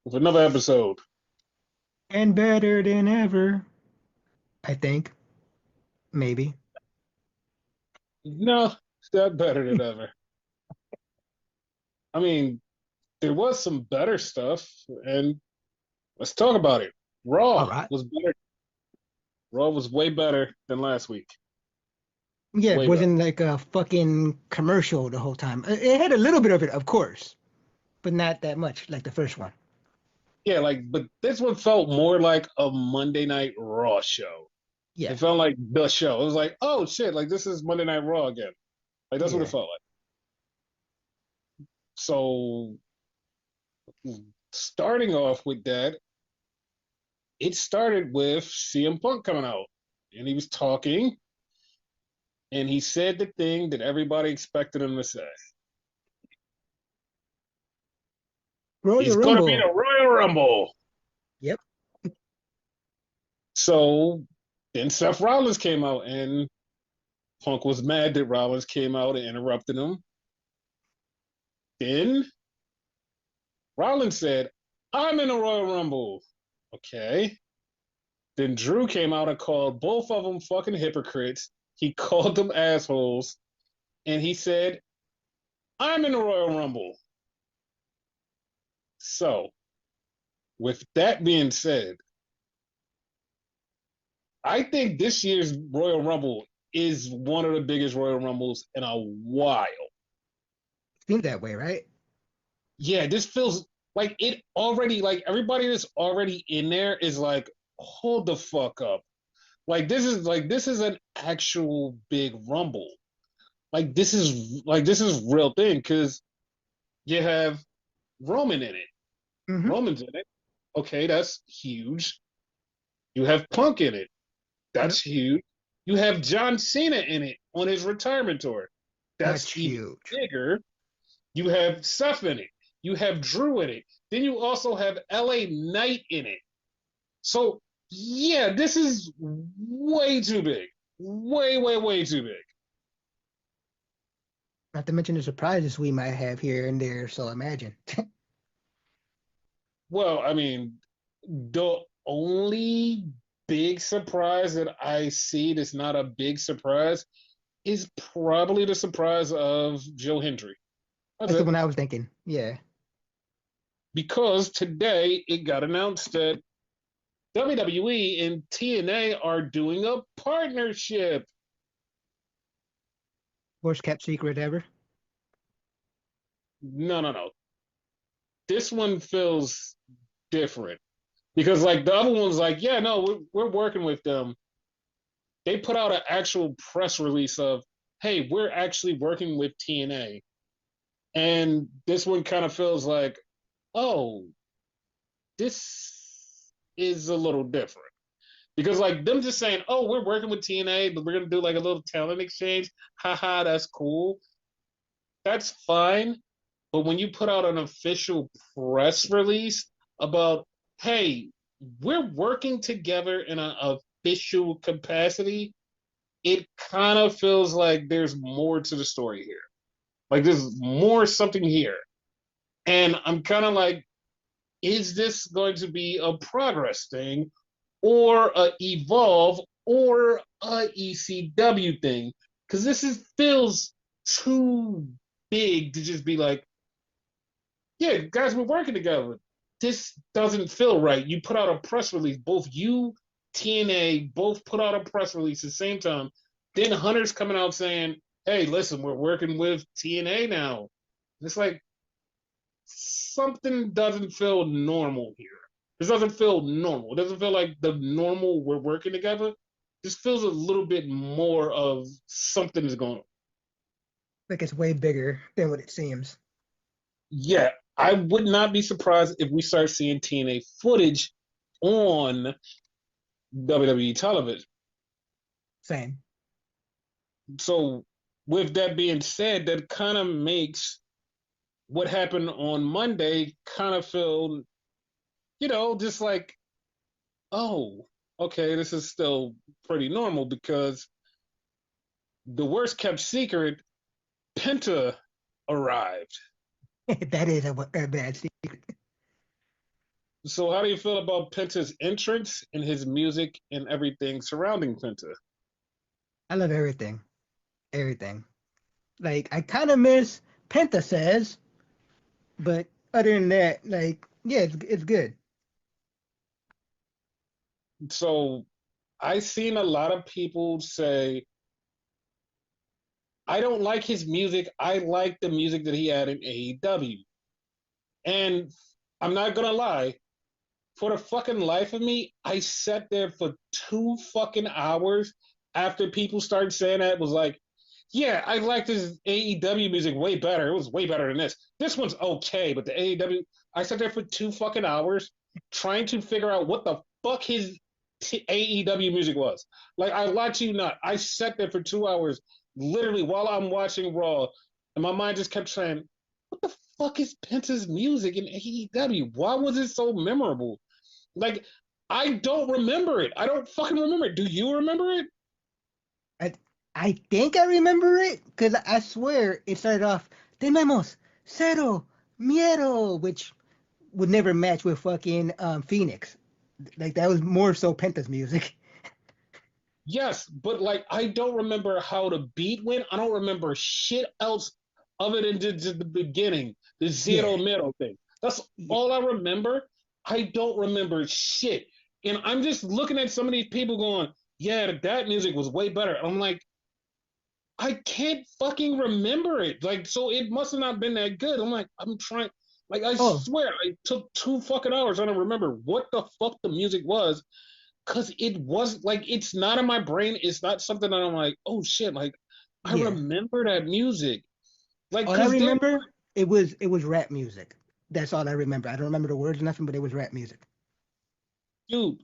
with another episode. And better than ever, I think. Maybe. No, it's not better than ever. I mean, there was some better stuff, and let's talk about it. All Raw right. was better. Raw was way better than last week. Yeah, it Way better. wasn't like a fucking commercial the whole time. It had a little bit of it, of course, but not that much like the first one. Yeah, but this one felt more like a Monday Night Raw show. Yeah, It felt like the show. It was like, oh shit, like this is Monday Night Raw again. Like that's what it yeah. felt like. So starting off with that, it started with CM Punk coming out, and he was talking, and he said the thing that everybody expected him to say. Royal He's going to be Rumble. the Royal Rumble. Yep. So then Seth Rollins came out, and Punk was mad that Rollins came out and interrupted him. Then Rollins said, I'm in the Royal Rumble. Okay. Then Drew came out and called both of them fucking hypocrites. He called them assholes, and he said, I'm in the Royal Rumble. So, with that being said, I think this year's Royal Rumble is one of the biggest Royal Rumbles in a while. Seems that way, right? Yeah, this feels like it already, like everybody that's already in there is like, hold the fuck up. This is an actual big rumble. This is real thing because you have Roman in it. Mm-hmm. Roman's in it. Okay, that's huge. You have Punk in it. Yep. That's huge. You have John Cena in it on his retirement tour. That's That's even huge. bigger. You have Seth in it. You have Drew in it. Then you also have LA Knight in it. So, yeah, this is way too big. Way, way, way too big. Not to mention the surprises we might have here and there. So imagine. Well, I mean, the only big surprise that I see that's not a big surprise is probably the surprise of Joe Hendry. That's That's the it. one I was thinking. Yeah. Because today it got announced that WWE and TNA are doing a partnership. Worst kept secret ever. No, no, no. This one feels different because, like, the other one's like, yeah, no, we're working with them. They put out an actual press release of, hey, we're actually working with TNA. And this one kind of feels like, oh, this is a little different. Because like them just saying, oh, we're working with TNA, but we're gonna do like a little talent exchange. Haha, that's cool. That's fine. But when you put out an official press release about, hey, we're working together in an official capacity, it kind of feels like there's more to the story here. Like there's more something here. And I'm kind of like, is this going to be a progress thing or a evolve or a ECW thing? Because feels too big to just be like, yeah, guys, we're working together. This doesn't feel right. You put out a press release, both you, TNA, both put out a press release at the same time. Then Hunter's coming out saying, hey, listen, we're working with TNA now. It's like something doesn't feel normal here. This doesn't feel normal. It doesn't feel like the normal we're working together. This feels a little bit more of something is going on. Like it's way bigger than what it seems. Yeah, I would not be surprised if we start seeing TNA footage on WWE television. Same. So, with that being said, that kind of makes what happened on Monday kind of feel, just like, oh, okay, this is still pretty normal because the worst kept secret, Penta arrived. That is a bad secret. So how do you feel about Penta's entrance and his music and everything surrounding Penta? I love everything, everything. Like I kind of miss Penta Says, but other than that, like yeah, it's good. So I seen a lot of people say, I don't like his music. I like the music that he had in AEW. And I'm not gonna lie, for the fucking life of me, I sat there for 2 fucking hours after people started saying that. Was like, yeah, I like this AEW music way better. It was way better than this. This one's okay, but the AEW, I sat there for 2 fucking hours trying to figure out what the fuck his AEW music was. Like, I lied to you not. I sat there for 2 hours literally while I'm watching Raw, and my mind just kept saying, what the fuck is Penta's music in AEW? Why was it so memorable? Like, I don't remember it. I don't fucking remember it. Do you remember it? I I think I remember it because I swear it started off Tememos Cero Miedo, which would never match with fucking Phoenix. Like that was more so Penta's music. Yes, but like I don't remember how the beat went. I don't remember shit else other than just the beginning, the Yeah. zero middle thing. That's all I remember. I don't remember shit. And I'm just looking at some of these people going, yeah, that music was way better. I'm like, I can't fucking remember it. Like, so it must have not been that good. I'm like, I'm trying. Like, I Oh, swear, I took 2 fucking hours trying to remember what the fuck the music was, because it was like it's not in my brain. It's not something that I'm like, oh shit, like I yeah. remember that music. Like, All I because there, remember it was rap music. That's all I remember. I don't remember the words or nothing, but it was rap music. dude,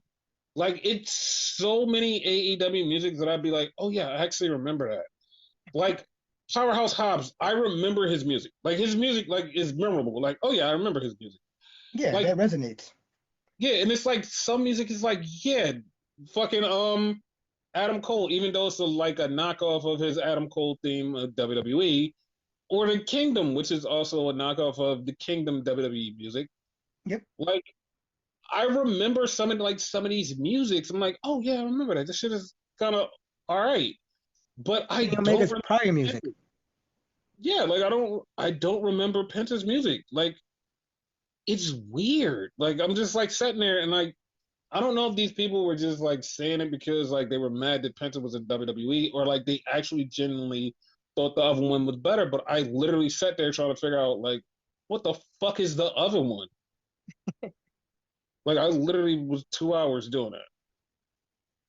like it's so many AEW music that I'd be like, oh yeah, I actually remember that. Like Powerhouse Hobbs, I remember his music. Like his music, like is memorable. Like, oh yeah, I remember his music. Yeah, Like, that resonates. yeah, and it's like some music is like, yeah, fucking Adam Cole, even though it's like a knockoff of his Adam Cole theme of WWE, or the Kingdom, which is also a knockoff of the Kingdom WWE music. Yep. Like I remember some of these musics. I'm like, oh yeah, I remember that. This shit is kind of all right, but I Kenny don't Omega's remember prior music. Penta's. Yeah, like I don't remember Penta's music. Like it's weird. Like I'm just like sitting there and like I don't know if these people were just like saying it because like they were mad that Penta was in WWE or like they actually genuinely thought the other one was better. But I literally sat there trying to figure out like what the fuck is the other one? Like I literally was 2 hours doing that.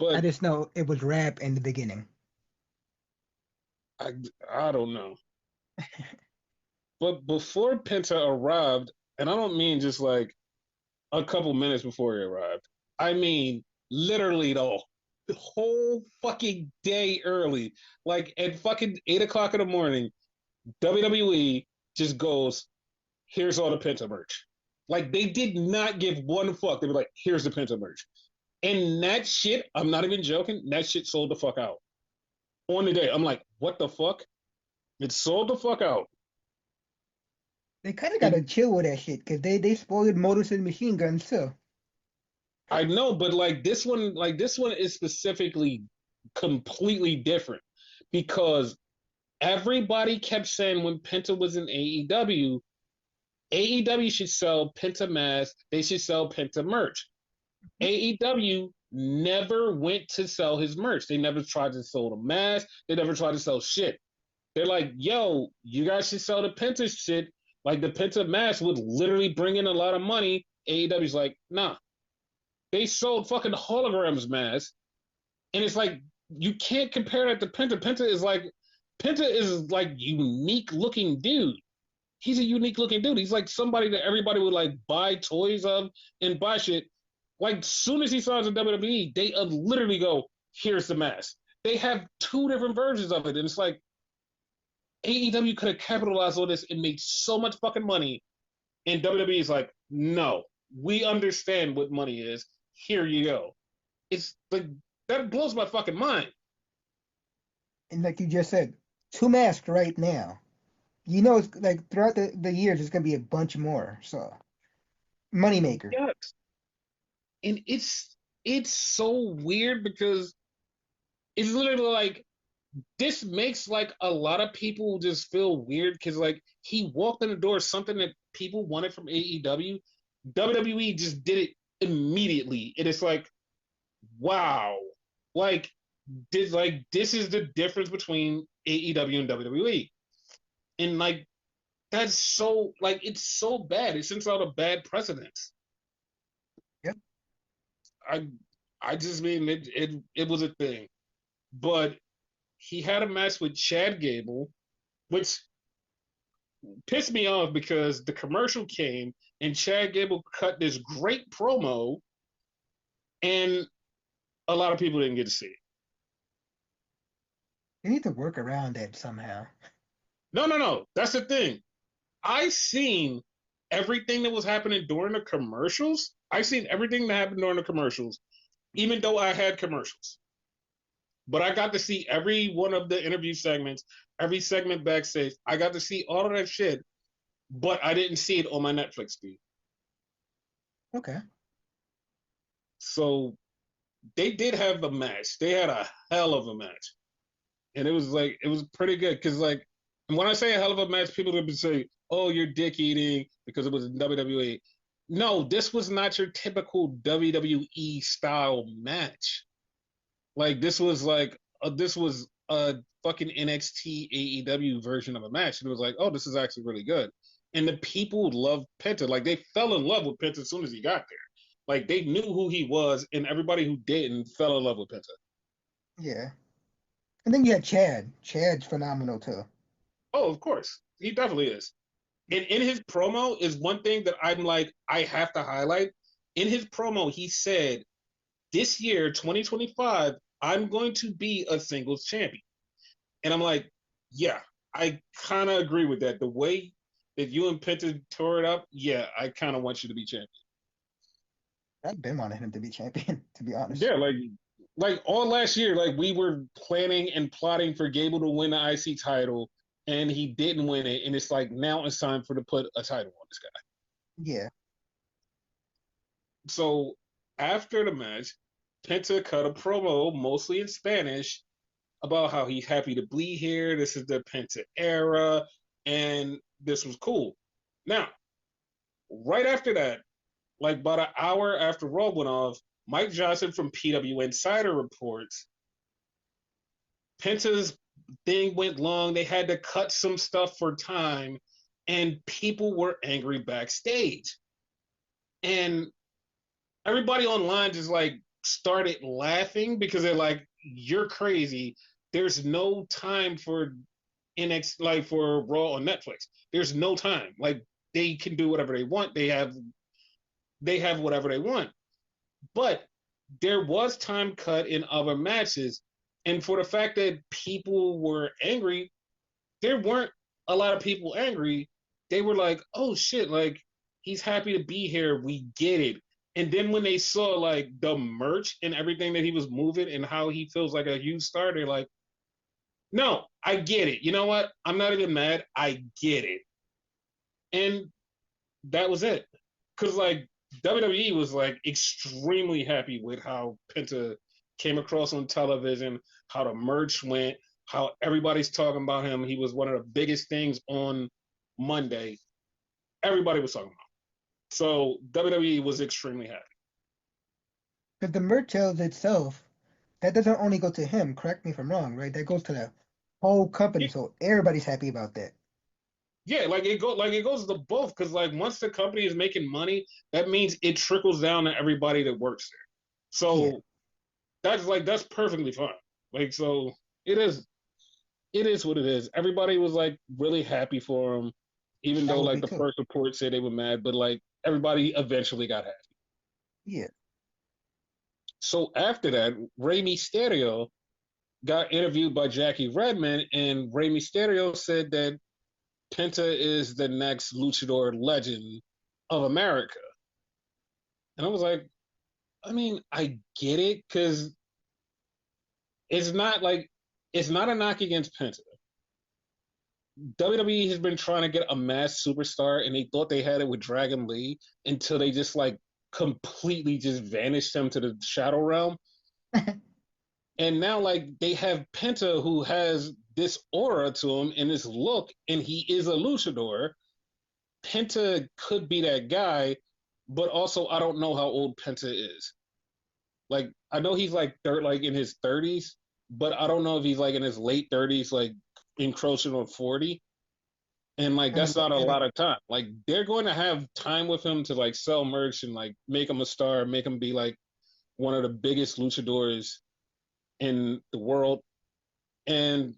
I But just know it was rap in the beginning. I I don't know. But before Penta arrived, and I don't mean just like a couple minutes before he arrived. I mean literally the whole fucking day early. Like at fucking 8 o'clock in the morning, WWE just goes, here's all the Penta merch. Like they did not give one fuck. They were like, here's the Penta merch. And that shit, I'm not even joking, that shit sold the fuck out. On the day. I'm like, what the fuck? It sold the fuck out. They kind of gotta And chill with that shit because they spoiled Motors and Machine Guns too. I know, but like this one is specifically completely different because everybody kept saying when Penta was in AEW, AEW should sell Penta masks, they should sell Penta merch. AEW never went to sell his merch. They never tried to sell the mask. They never tried to sell shit. They're like, yo, you guys should sell the Penta shit. Like the Penta mask would literally bring in a lot of money. AEW's like, nah. They sold fucking holograms masks. And it's like, you can't compare that to Penta. Penta is like unique looking dude. He's a unique looking dude. He's like somebody that everybody would like buy toys of and buy shit. Like soon as he signs in WWE, they literally go, "Here's the mask." They have two different versions of it, and it's like AEW could have capitalized on this and made so much fucking money, and WWE is like, "No, we understand what money is. Here you go." It's like that blows my fucking mind. And like you just said, two masks right now. You know, it's like throughout the years, there's gonna be a bunch more. So moneymaker. Yes. and it's so weird because it's literally like this makes like a lot of people just feel weird because like he walked in the door something that people wanted from AEW. WWE just did it immediately. And it's like, wow. Like this is the difference between AEW and WWE. And like that's so like it's so bad. It sends out a bad precedence. Yep. I I just mean it was a thing. But he had a match with Chad Gable, which pissed me off because the commercial came and Chad Gable cut this great promo and a lot of people didn't get to see it. They need to work around that somehow. No, no, no. That's the thing. I seen everything that was happening during the commercials. I seen everything that happened during the commercials, even though I had commercials. But I got to see every one of the interview segments, every segment backstage. I got to see all of that shit, but I didn't see it on my Netflix feed. Okay. So they did have a match. They had a hell of a match. And it was pretty good because like and when I say a hell of a match, people would say, "Oh, you're dick eating because it was in WWE." No, this was not your typical WWE style match. Like this was a fucking NXT AEW version of a match. And it was like, oh, this is actually really good. And the people loved Penta. Like they fell in love with Penta as soon as he got there. Like they knew who he was, and everybody who didn't fell in love with Penta. Yeah. And then you had Chad. Chad's phenomenal too. Oh, of course, he definitely is. And in his promo is one thing that I'm like, I have to highlight. In his promo, he said, "This year, 2025, I'm going to be a singles champion." And I'm like, yeah, I kind of agree with that. The way that you and Penta tore it up, yeah, I kind of want you to be champion. I've been wanting him to be champion, to be honest. Yeah, like all last year, like we were planning and plotting for Gable to win the IC title, and he didn't win it, and it's like now it's time for to put a title on this guy. Yeah. So after the match, Penta cut a promo mostly in Spanish about how he's happy to be here. This is the Penta era, and this was cool. Now, right after that, like about an hour after Raw went off, Mike Johnson from PW Insider reports Penta's thing went long. They had to cut some stuff for time, and people were angry backstage. And everybody online just like started laughing because they're like, "You're crazy. There's no time for NX like for Raw on Netflix. There's no time. Like they can do whatever they want. They have whatever they want." But there was time cut in other matches, and for the fact that people were angry, there weren't a lot of people angry. They were like, "Oh shit! Like he's happy to be here. We get it." And then when they saw like the merch and everything that he was moving and how he feels like a huge star, they're like, "No, I get it. You know what? I'm not even mad. I get it." And that was it. Because like WWE was like extremely happy with how Penta came across on television, how the merch went, how everybody's talking about him. He was one of the biggest things on Monday. Everybody was talking about him. So WWE was extremely happy. Because the merch sales itself, that doesn't only go to him, correct me if I'm wrong, right? That goes to the whole company, Yeah, so everybody's happy about that. yeah, like it goes to both because like once the company is making money, that means it trickles down to everybody that works there. Yeah, So that's perfectly fine. Like so it is what it is. Everybody was like really happy for him, even I though would like be the too. first report said they were mad, but like everybody eventually got happy. Yeah. So after that, Rey Mysterio got interviewed by Jackie Redmond, and Rey Mysterio said that Penta is the next luchador legend of America. And I was like, I mean, I get it because it's not like it's not a knock against Penta. WWE has been trying to get a mass superstar, and they thought they had it with Dragon Lee until they just like completely just vanished him to the shadow realm. And now like they have Penta who has this aura to him and this look, and he is a luchador. Penta could be that guy, but also I don't know how old Penta is. Like I know he's like like in his 30s, but I don't know if he's like in his late 30s, like encroaching on 40. And like I'm gonna that's not look a that up. lot of time. Like they're going to have time with him to like sell merch and like make him a star, make him be like one of the biggest luchadors in the world, and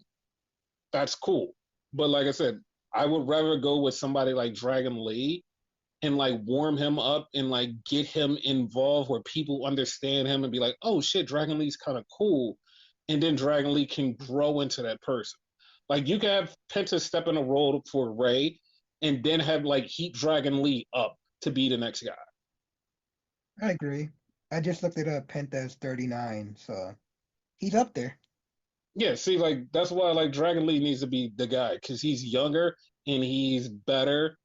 that's cool. But like I said, I would rather go with somebody like Dragon Lee and like warm him up and like get him involved where people understand him and be like, oh shit, Dragon Lee's kind of cool. And then Dragon Lee can grow into that person. Like you can have Penta step in a role for Ray and then have like heat Dragon Lee up to be the next guy. I agree. I just looked it up. Penta's 39, so he's up there. Yeah, see, like that's why like Dragon Lee needs to be the guy because he's younger and he's better.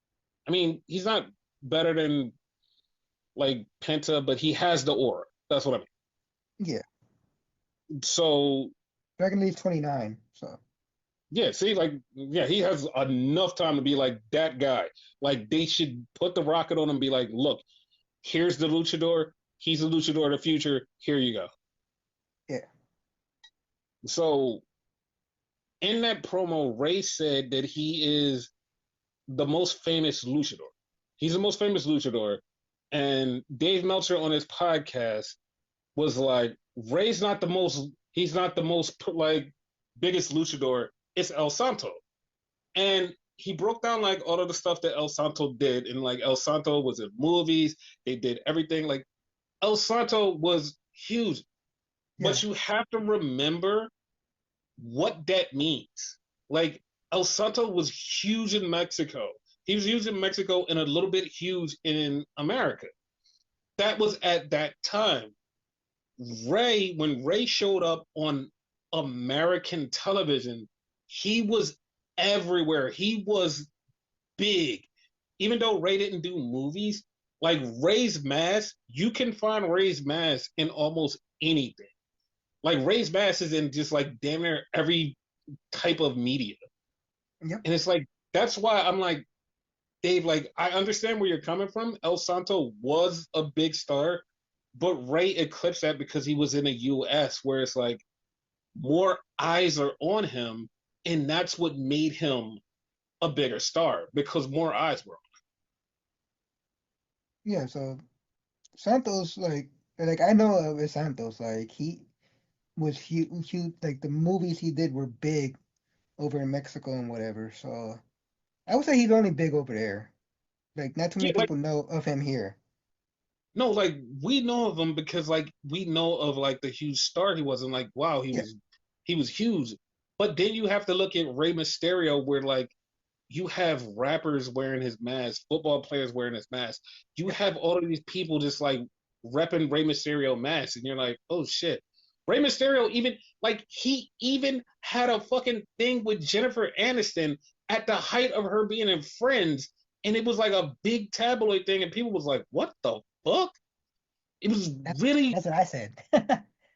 I mean, he's not better than like Penta, but he has the aura. That's what I Yeah, mean. So Dragon Lee's 29, so yeah, see, like yeah, he has enough time to be like that guy. Like they should put the rocket on him and be like, look, here's the luchador. He's the luchador of the future. Here you go. yeah. So in that promo, Ray said that he is the most famous luchador. He's the most famous luchador. And Dave Meltzer on his podcast was like, Ray's not the most, he's not the most like biggest luchador. It's El Santo. And he broke down like all of the stuff that El Santo did. And like El Santo was in movies, they did everything. Like El Santo was huge. Yeah, But you have to remember what that means. Like El Santo was huge in Mexico. He was huge in Mexico and a little bit huge in America. That was at that time. When Ray showed up on American television, he was everywhere. He was big. Even though Ray didn't do movies, like Ray's mask, you can find Ray's mask in almost anything. Like Ray's mask is in just like damn near every type of media. yep. And it's like that's why I'm like, Dave, like I understand where you're coming from. El Santo was a big star, but Ray eclipsed that because he was in the US where it's like more eyes are on him, and that's what made him a bigger star because more eyes were Yeah, so Santos, like I know of Santos, like he was huge, huge, like the movies he did were big over in Mexico and whatever. So I would say he's only big over there. Like not too yeah, many like people know of him here. no, like we know of him because like we know of like the huge star he was and like wow, Yeah, he was huge. But then you have to look at Rey Mysterio where like you have rappers wearing his mask, football players wearing his mask. You yeah, have all of these people just like repping Rey Mysterio masks, and you're like, oh shit. Rey Mysterio even like he even had a fucking thing with Jennifer Aniston at the height of her being in Friends, and it was like a big tabloid thing, and people was like, what the fuck? It was that's really that's what I said.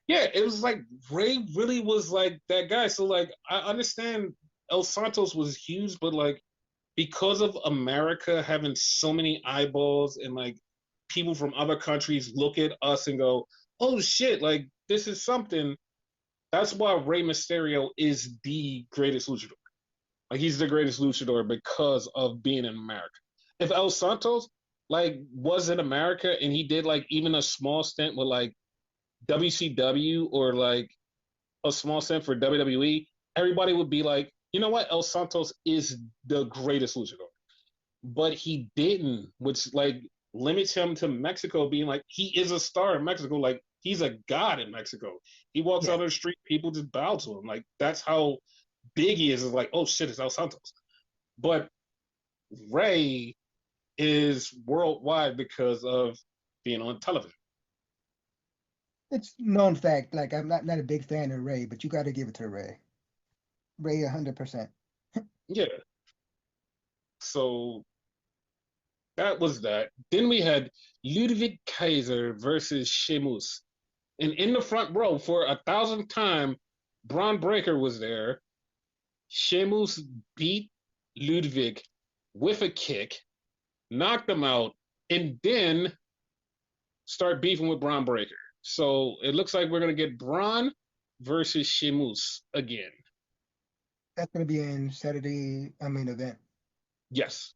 yeah, it was like Ray really was like that guy. So like I understand El Santos was huge, but like because of America having so many eyeballs and like people from other countries look at us and go, "Oh shit, like this is something." That's why Rey Mysterio is the greatest luchador. Like he's the greatest luchador because of being in America. If El Santos like was in America and he did like even a small stint with like WCW or like a small stint for WWE, everybody would be like, you know what, El Santos is the greatest luchador. But he didn't, which like limits him to Mexico being like he is a star in Mexico, like he's a god in Mexico. He walks Yeah, out on the street, people just bow to him. Like that's how big he is. Is like, oh shit, it's El Santos. But Ray is worldwide because of being on television. it's known fact. Like I'm not a big fan of Ray, but you got to give it to Ray. Ray 100%. Yeah. So that was that. Then we had Ludwig Kaiser versus Sheamus. And in the front row for a thousandth time, Braun Breaker was there. Sheamus beat Ludwig with a kick, knocked him out, and then start beefing with Braun Breaker. So it looks like we're gonna get Braun versus Sheamus again. That's gonna be in Saturday, I mean, event. Yes.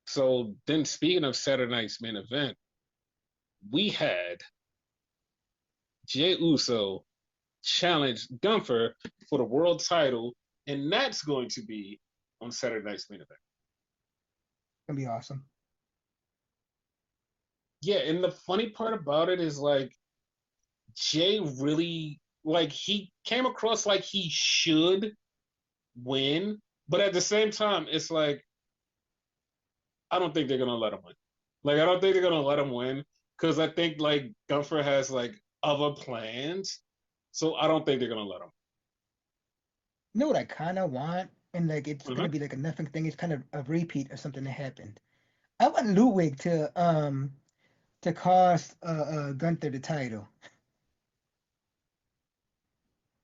So then, speaking of Saturday night's main event, we had Jey Uso challenge Gunther for the world title, and that's going to be on Saturday night's main event. Gonna be awesome. Yeah, and the funny part about it is like Jay really like he came across like he should win, but at the same time, it's like I don't think they're gonna let him win. Like I don't think they're gonna let him win because I think like Gunther has like other plans, so I don't think they're gonna let him. You know what I kind of want, and like it's Mm-hmm. gonna be like a nothing thing. It's kind of a repeat of something that happened. I want Ludwig to cost Gunther the title.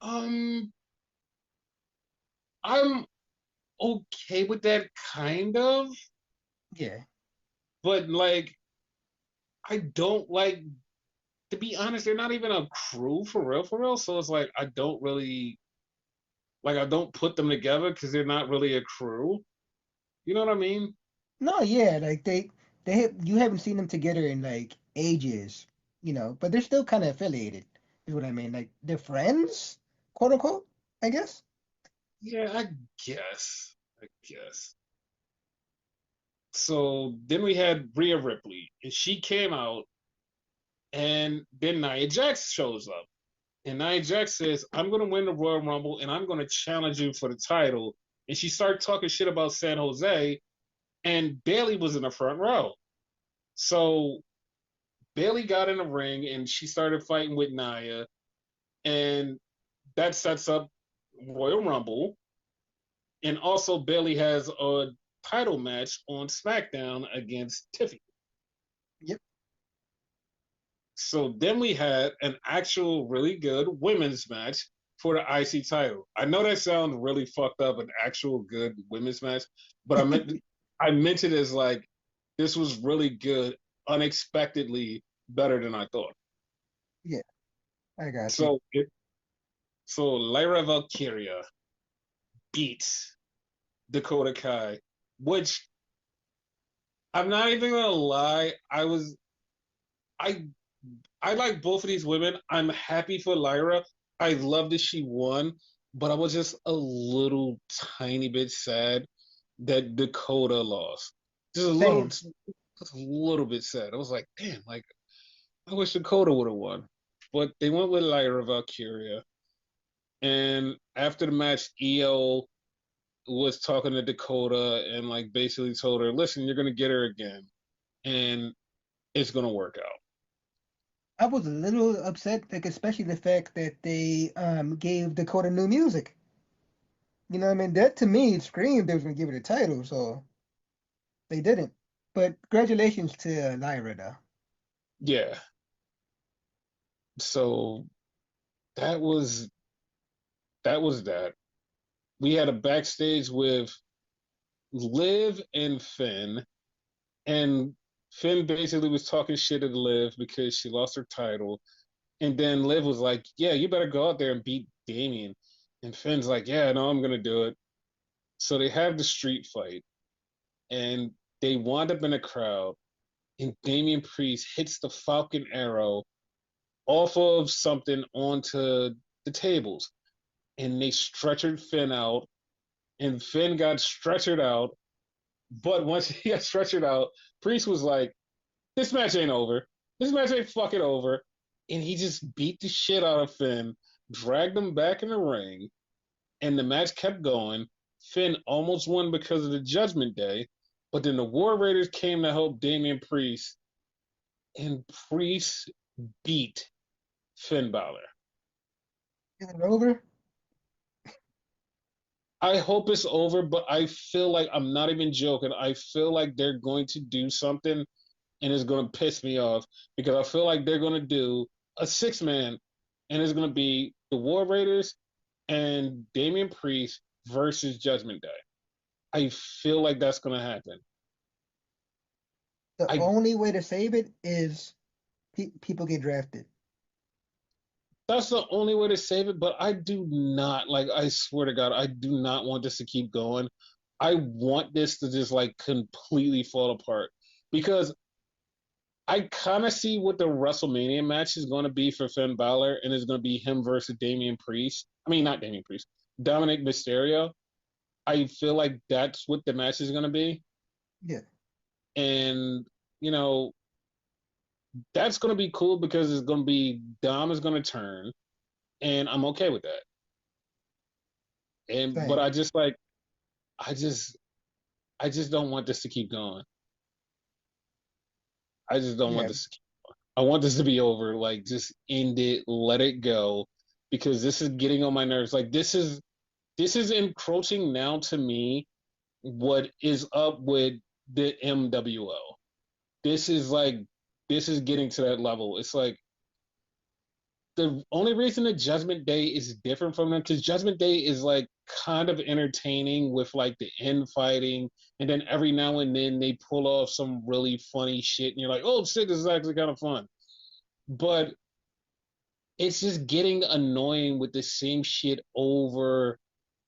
Um, I'm okay with that kind of, Yeah. but like I don't like to be honest, they're not even a crew for real. So it's like I don't really like I don't put them together because they're not really a crew. You know what I mean? No, yeah, like you haven't seen them together in like ages, but they're still kind of affiliated, is what I mean. Like they're friends, quote unquote, I guess. Yeah, I guess. I guess. So then we had Rhea Ripley, and she came out, and then Nia Jax shows up. And Nia Jax says, I'm going to win the Royal Rumble, and I'm going to challenge you for the title. And she started talking shit about San Jose, and Bayley was in the front row. So Bayley got in the ring, and she started fighting with Nia, and that sets up Royal Rumble. And also, Bayley has a title match on SmackDown against Tiffany. Yep. So then we had an actual really good women's match for the IC title. I know that sounds really fucked up, an actual good women's match, but I meant it as like this was really good, unexpectedly better than I thought. Yeah, I got you. So Lyra Valkyria beats Dakota Kai, which I'm not even gonna lie, I I like both of these women. I'm happy for Lyra. I love that she won, but I was just a little tiny bit sad that Dakota lost. Same. Just a little bit sad. I was like, damn, like I wish Dakota would have won. But they went with Lyra Valkyria. And after the match, EO was talking to Dakota and like basically told her, listen, you're gonna get her again. And it's gonna work out. I was a little upset, like especially the fact that they gave Dakota new music. You know what I mean? That to me screamed they was gonna give it a title, so they didn't. But congratulations to Lyra though. Yeah. So that was that. We had a backstage with Liv and Finn, and Finn basically was talking shit at Liv because she lost her title. And then Liv was like, yeah, you better go out there and beat Damien. And Finn's like, yeah, no, I'm gonna do it. So they have the street fight, and they wind up in a crowd, and Damian Priest hits the Falcon Arrow off of something onto the tables, and they stretchered Finn out, and Finn got stretchered out. But once he got stretchered out, Priest was like, "This match ain't over. This match ain't fucking over." And he just beat the shit out of Finn, dragged him back in the ring, and the match kept going. Finn almost won because of the Judgment Day, but then the War Raiders came to help Damian Priest, and Priest beat Finn Balor. Is it over? I hope it's over, but I feel like I'm not even joking. I feel like they're going to do something and it's going to piss me off because I feel like they're going to do a 6 man and it's going to be the War Raiders and Damian Priest versus Judgment Day. I feel like that's going to happen. The I only way to save it is people get drafted. That's the only way to save it, but I do not like I swear to God, I do not want this to keep going. I want this to just like completely fall apart because I kind of see what the WrestleMania match is going to be for Finn Balor, and it's going to be him versus Damian Priest. I mean, not Damian Priest, Dominic Mysterio. I feel like that's what the match is going to be, Yeah, and you know that's going to be cool because it's going to be Dom is going to turn, and I'm okay with that. And but same. I just I just don't want this to keep going. I just don't want Yeah, this to keep I want this to be over. Like just end it, let it go. Because this is getting on my nerves. Like this is encroaching now to me what is up with the MWO. This is like this is getting to that level. It's like the only reason that Judgment Day is different from them because Judgment Day is like kind of entertaining with like the infighting, and then every now and then they pull off some really funny shit, and you're like, oh shit, this is actually kind of fun. But it's just getting annoying with the same shit over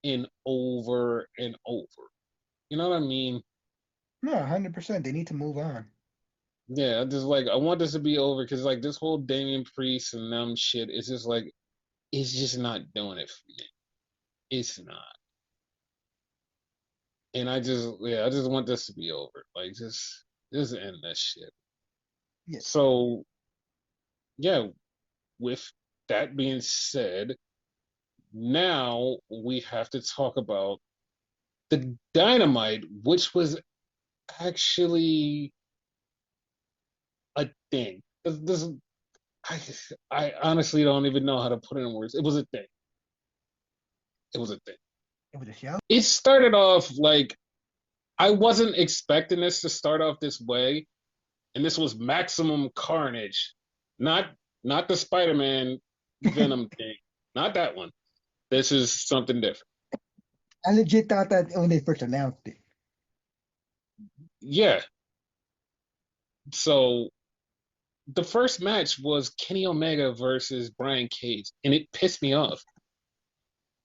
and over and over. You know what I mean? no, 100%. They need to move on. Yeah, I just like I want this to be over because like this whole Damian Priest and them shit is just like it's just not doing it for me. It's not. And I just want this to be over. Like just end this shit. Yeah, So yeah, with that being said, now we have to talk about the dynamite, which was actually a thing. I, I honestly don't even know how to put it in words. It was a thing. It was a thing. it was a show. It started off like I wasn't expecting this to start off this way, and this was maximum carnage, not not the Spider-Man Venom thing, not that one. This is something different. I legit thought that when they first announced it. Yeah. So the first match was Kenny Omega versus Brian Cage, and it pissed me off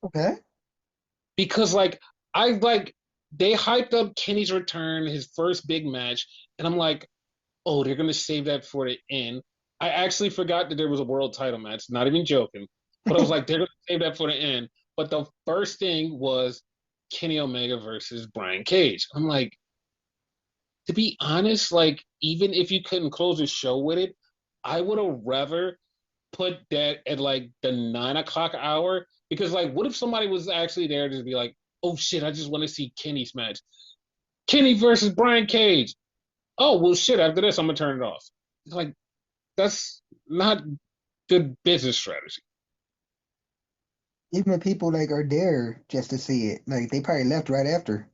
Okay. because I like they hyped up Kenny's return, his first big match, and I'm like, oh, they're gonna save that for the end. I actually forgot that there was a world title match. Not even joking, but I was like, they're gonna save that for the end. But the first thing was Kenny Omega versus Brian Cage. I'm like, to be honest, like even if you couldn't close the show with it, I would have rather put that at like the 9 o'clock hour because like what if somebody was actually there to be like, oh shit, I just want to see Kenny's match. Kenny versus Brian Cage. Oh well shit, after this I'm gonna turn it off. It's like that's not good business strategy. Even when people like are there just to see it, like they probably left right after.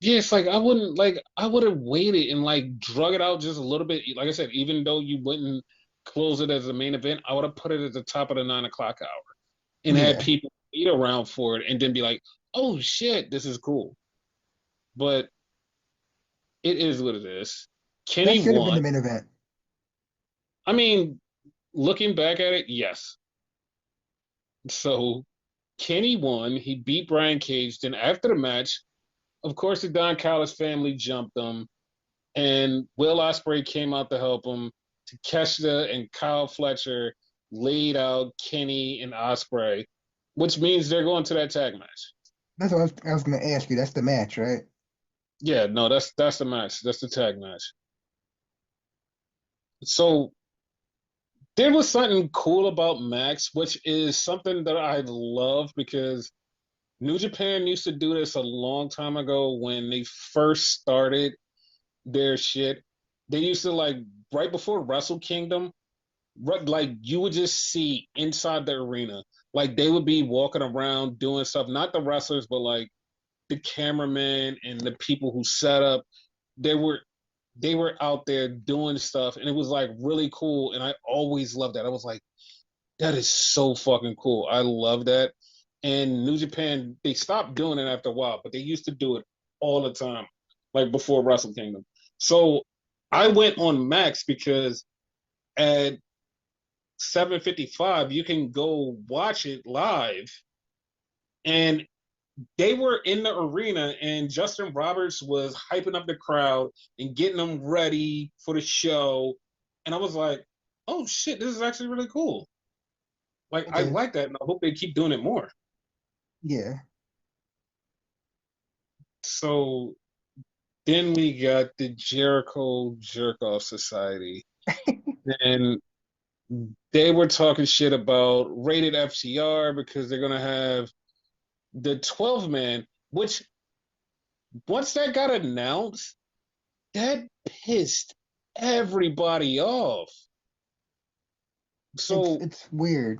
Yeah, it's like I would have waited and like drug it out just a little bit. Like I said, even though you wouldn't close it as a main event, I would have put it at the top of the 9 o'clock hour and had Yeah, people eat around for it and then be like, oh shit, this is cool. But it is what it is. that Kenny should have been won. the main event. I mean, looking back at it, yes. So Kenny won. He beat Brian Cage. Then after the match, of course, the Don Callis family jumped him, and Will Ospreay came out to help him. Takeshita and Kyle Fletcher laid out Kenny and Ospreay, which means they're going to that tag match. That's what I was gonna ask you. That's the match, right? Yeah, no, that's the match. That's the tag match. So there was something cool about Max, which is something that I love because New Japan used to do this a long time ago when they first started their shit. They used to like right before Wrestle Kingdom, like you would just see inside the arena Like they would be walking around doing stuff, not the wrestlers, but like the cameramen and the people who set up. They were they were out there doing stuff, and it was like really cool. And I always loved that. I was like, that is so fucking cool. I love that. And New Japan, they stopped doing it after a while, but they used to do it all the time, like before Wrestle Kingdom. So I went on Max because at 7:55 you can go watch it live, and they were in the arena, and Justin Roberts was hyping up the crowd and getting them ready for the show, and I was like, oh shit, this is actually really cool. Like It I is. like that, and I hope they keep doing it more. Yeah. So then we got the Jericho Jerk Off Society, and they were talking shit about rated FTR because they're gonna have the 12 man, which once that got announced, that pissed everybody off. It's So it's weird.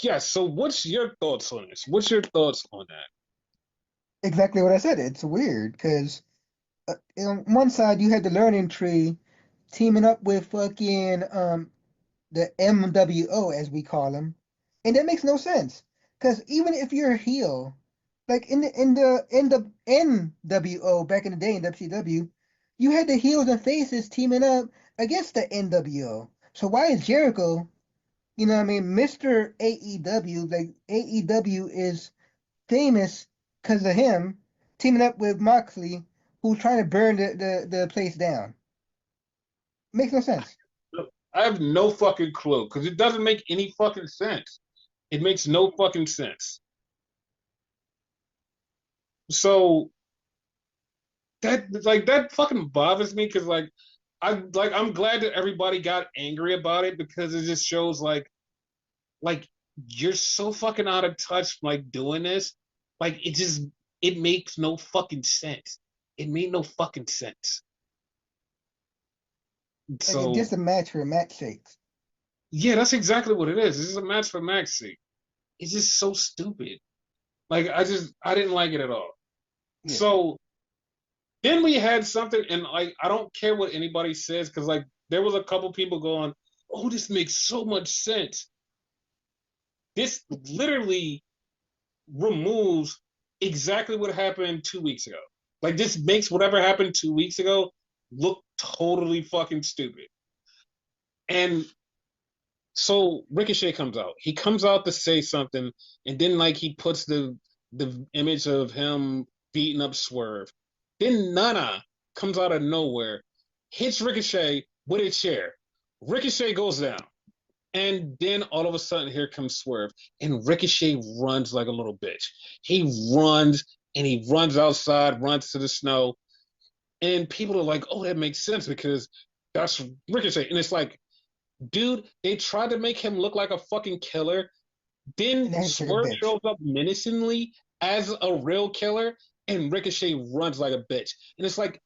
yeah, so what's your thoughts on this? What's your thoughts on that? Exactly what I said. It's weird because on one side you had the learning tree teaming up with fucking the MWO as we call them, and that makes no sense. Because even if you're a heel, like in the NWO back in the day in WCW, you had the heels and faces teaming up against the NWO. So why is Jericho, you know what I mean, Mr. AEW, like AEW is famous because of him teaming up with Moxley, who's trying to burn the place down. Makes no sense. I have no fucking clue because it doesn't make any fucking sense. It makes no fucking sense. So that fucking bothers me because I'm glad that everybody got angry about it because it just shows like you're so fucking out of touch like doing this. Like it makes no fucking sense. It made no fucking sense. Like it's So just a match for match sakes. yeah, that's exactly what it is. This is a match for Maxi. It's just so stupid. Like I didn't like it at all. Yeah. So then we had something, and like I don't care what anybody says because like there was a couple people going, "Oh, this makes so much sense." This literally removes exactly what happened 2 weeks ago. Like this makes whatever happened 2 weeks ago look totally fucking stupid. And so Ricochet comes out. He comes out to say something, and then like he puts the image of him beating up Swerve. Then Nana comes out of nowhere, hits Ricochet with a chair. Ricochet goes down. And then all of a sudden, here comes Swerve, and Ricochet runs like a little bitch. He runs and he runs outside, runs to the snow, and people are like, "Oh, that makes sense because that's Ricochet." And it's like, dude, they tried to make him look like a fucking killer. And Then that's like a Swerve bitch. shows up menacingly as a real killer, and Ricochet runs like a bitch. And it's like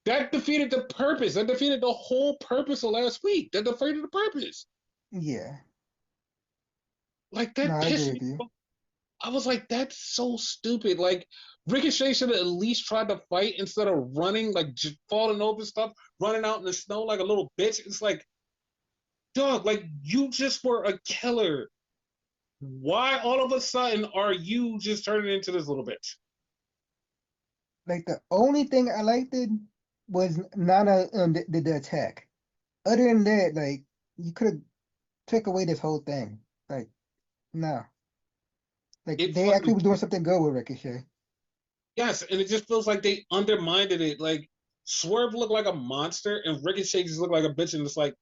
that defeated the purpose. That defeated the whole purpose of last week. That defeated the purpose. Yeah. Like No, that I agree pissed with me. you. I was like, that's so stupid. Like Ricochet should have at least tried to fight instead of running, like just falling over stuff, running out in the snow like a little bitch. It's like, dog, like you just were a killer. Why all of a sudden are you just turning into this little bitch? Like the only thing I liked it was Nana did the attack. Other than that, like you could have took away this whole thing. Like no, like It they actually fucking were doing something good with Ricochet. yes, and it just feels like they undermined it. Like Swerve looked like a monster, and Ricochet just looked like a bitch, and it's like,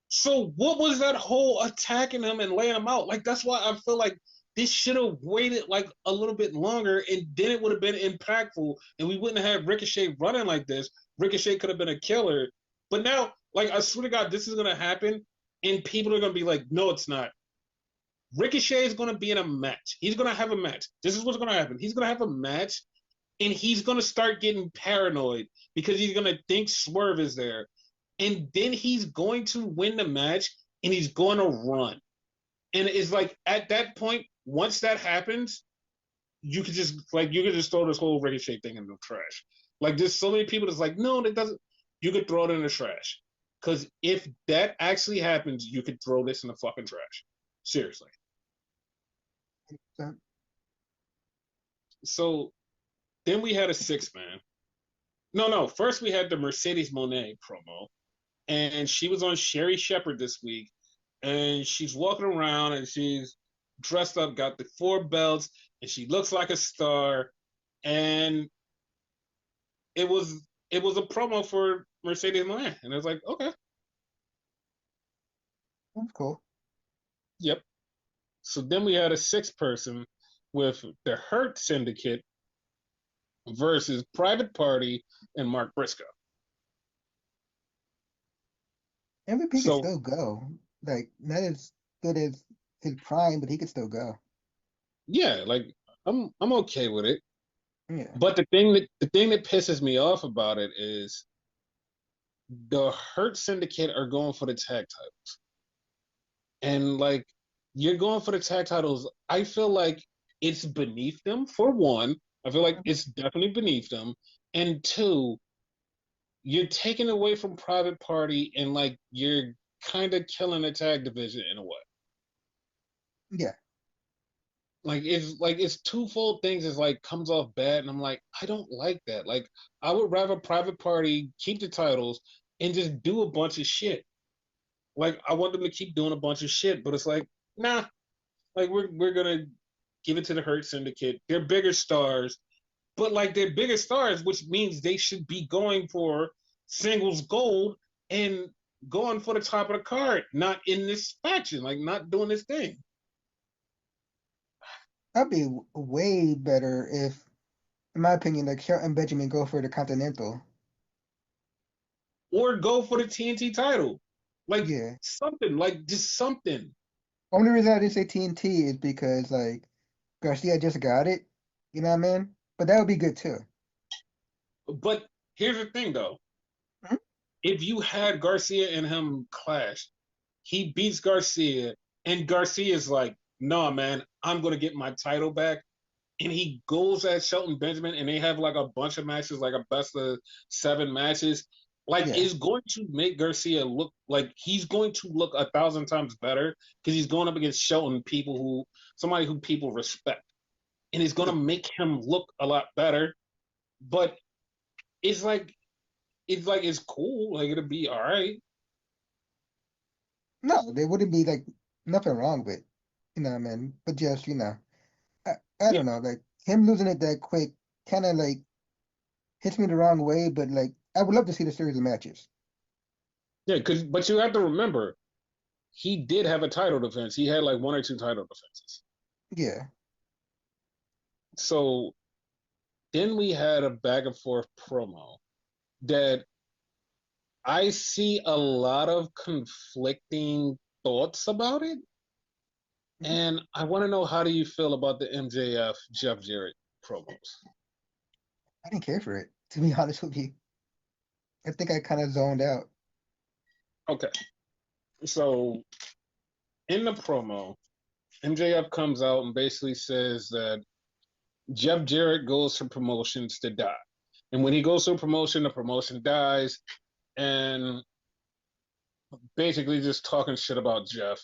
so what was that whole attacking him and laying him out? Like that's why I feel like this should have waited like a little bit longer, and then it would have been impactful, and we wouldn't have Ricochet running like this. Ricochet could have been a killer, but now, like I swear to God, this is gonna happen, and people are gonna be like, no, it's not. Ricochet is gonna be in a match. He's gonna have a match. This is what's gonna happen. He's gonna have a match, and he's gonna start getting paranoid because he's gonna think Swerve is there, and then he's going to win the match, and he's going to run. And it's like at that point, once that happens, you could just throw this whole Ricochet thing in the trash. Like there's so many people that's like, no, that doesn't. You could throw it in the trash because if that actually happens, you could throw this in the fucking trash. Seriously. So, So then we had a 6 man. No, no. First we had the Mercedes Monet promo, and she was on Sherry Shepherd this week, and she's walking around and she's dressed up, got the 4 belts, and she looks like a star. And it was it was a promo for Mercedes Monet, and I was like, okay, that's cool. yep. So then we had a 6 person with the Hurt Syndicate versus Private Party and Mark Briscoe. MVP could So still go. Like, not as good as his prime, but he could still go. yeah, like I'm okay with it. Yeah. But the thing that pisses me off about it is the Hurt Syndicate are going for the tag titles. And like you're going for the tag titles, I feel like it's beneath them for one. I feel like it's definitely beneath them. And two, you're taking away from Private Party and like you're kind of killing the tag division in a way. Yeah. Like it's twofold things is like comes off bad and I'm like, I don't like that. Like I would rather Private Party keep the titles and just do a bunch of shit. Like I want them to keep doing a bunch of shit, but it's like, nah, like we're gonna give it to the Hurt Syndicate. They're bigger stars, but like they're bigger stars, which means they should be going for singles gold and going for the top of the card, not in this faction, like not doing this thing. That'd be way better if, in my opinion, like Shelton Benjamin go for the Continental. Or go for the TNT title. Like Yeah. something, like just something. Only reason I didn't say TNT is because like Garcia just got it. You know what I mean? But that would be good too. But here's the thing though. Mhm. If you had Garcia and him clash, he beats Garcia, and Garcia's like, "No, man, I'm gonna get my title back." And he goes at Shelton Benjamin, and they have like a bunch of matches, like a best of 7 matches. Like, Yeah. is going to make Garcia look like he's going to look 1,000 times better because he's going up against Shelton, somebody who people respect, and it's going Yeah. to make him look a lot better. But it's like it's cool, like it'll be all right. No, there wouldn't be like nothing wrong with, you know what I mean? But just, I Yeah, don't know, like him losing it that quick kind of like hits me the wrong way, but like I would love to see the series of matches. yeah, but you have to remember he did have a title defense. He had like 1 or 2 title defenses. Yeah. So then we had a back and forth promo that I see a lot of conflicting thoughts about it. Mhm. And I want to know, how do you feel about the MJF Jeff Jarrett promos? I didn't care for it, to be honest with you. I think I kind of zoned out. Okay. So in the promo, MJF comes out and basically says that Jeff Jarrett goes for promotions to die. And when he goes to a promotion, the promotion dies. And basically just talking shit about Jeff.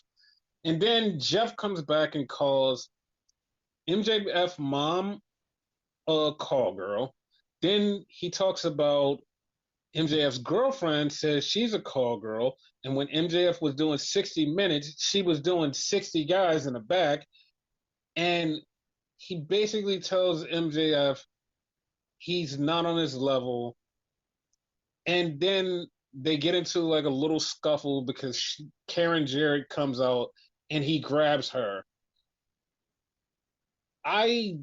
And then Jeff comes back and calls MJF mom a call girl. Then he talks about MJF's girlfriend says she's a call girl. And when MJF was doing 60 minutes, she was doing 60 guys in the back. And he basically tells MJF he's not on his level. And then they get into like a little scuffle because Karen Jarrett comes out and he grabs her. I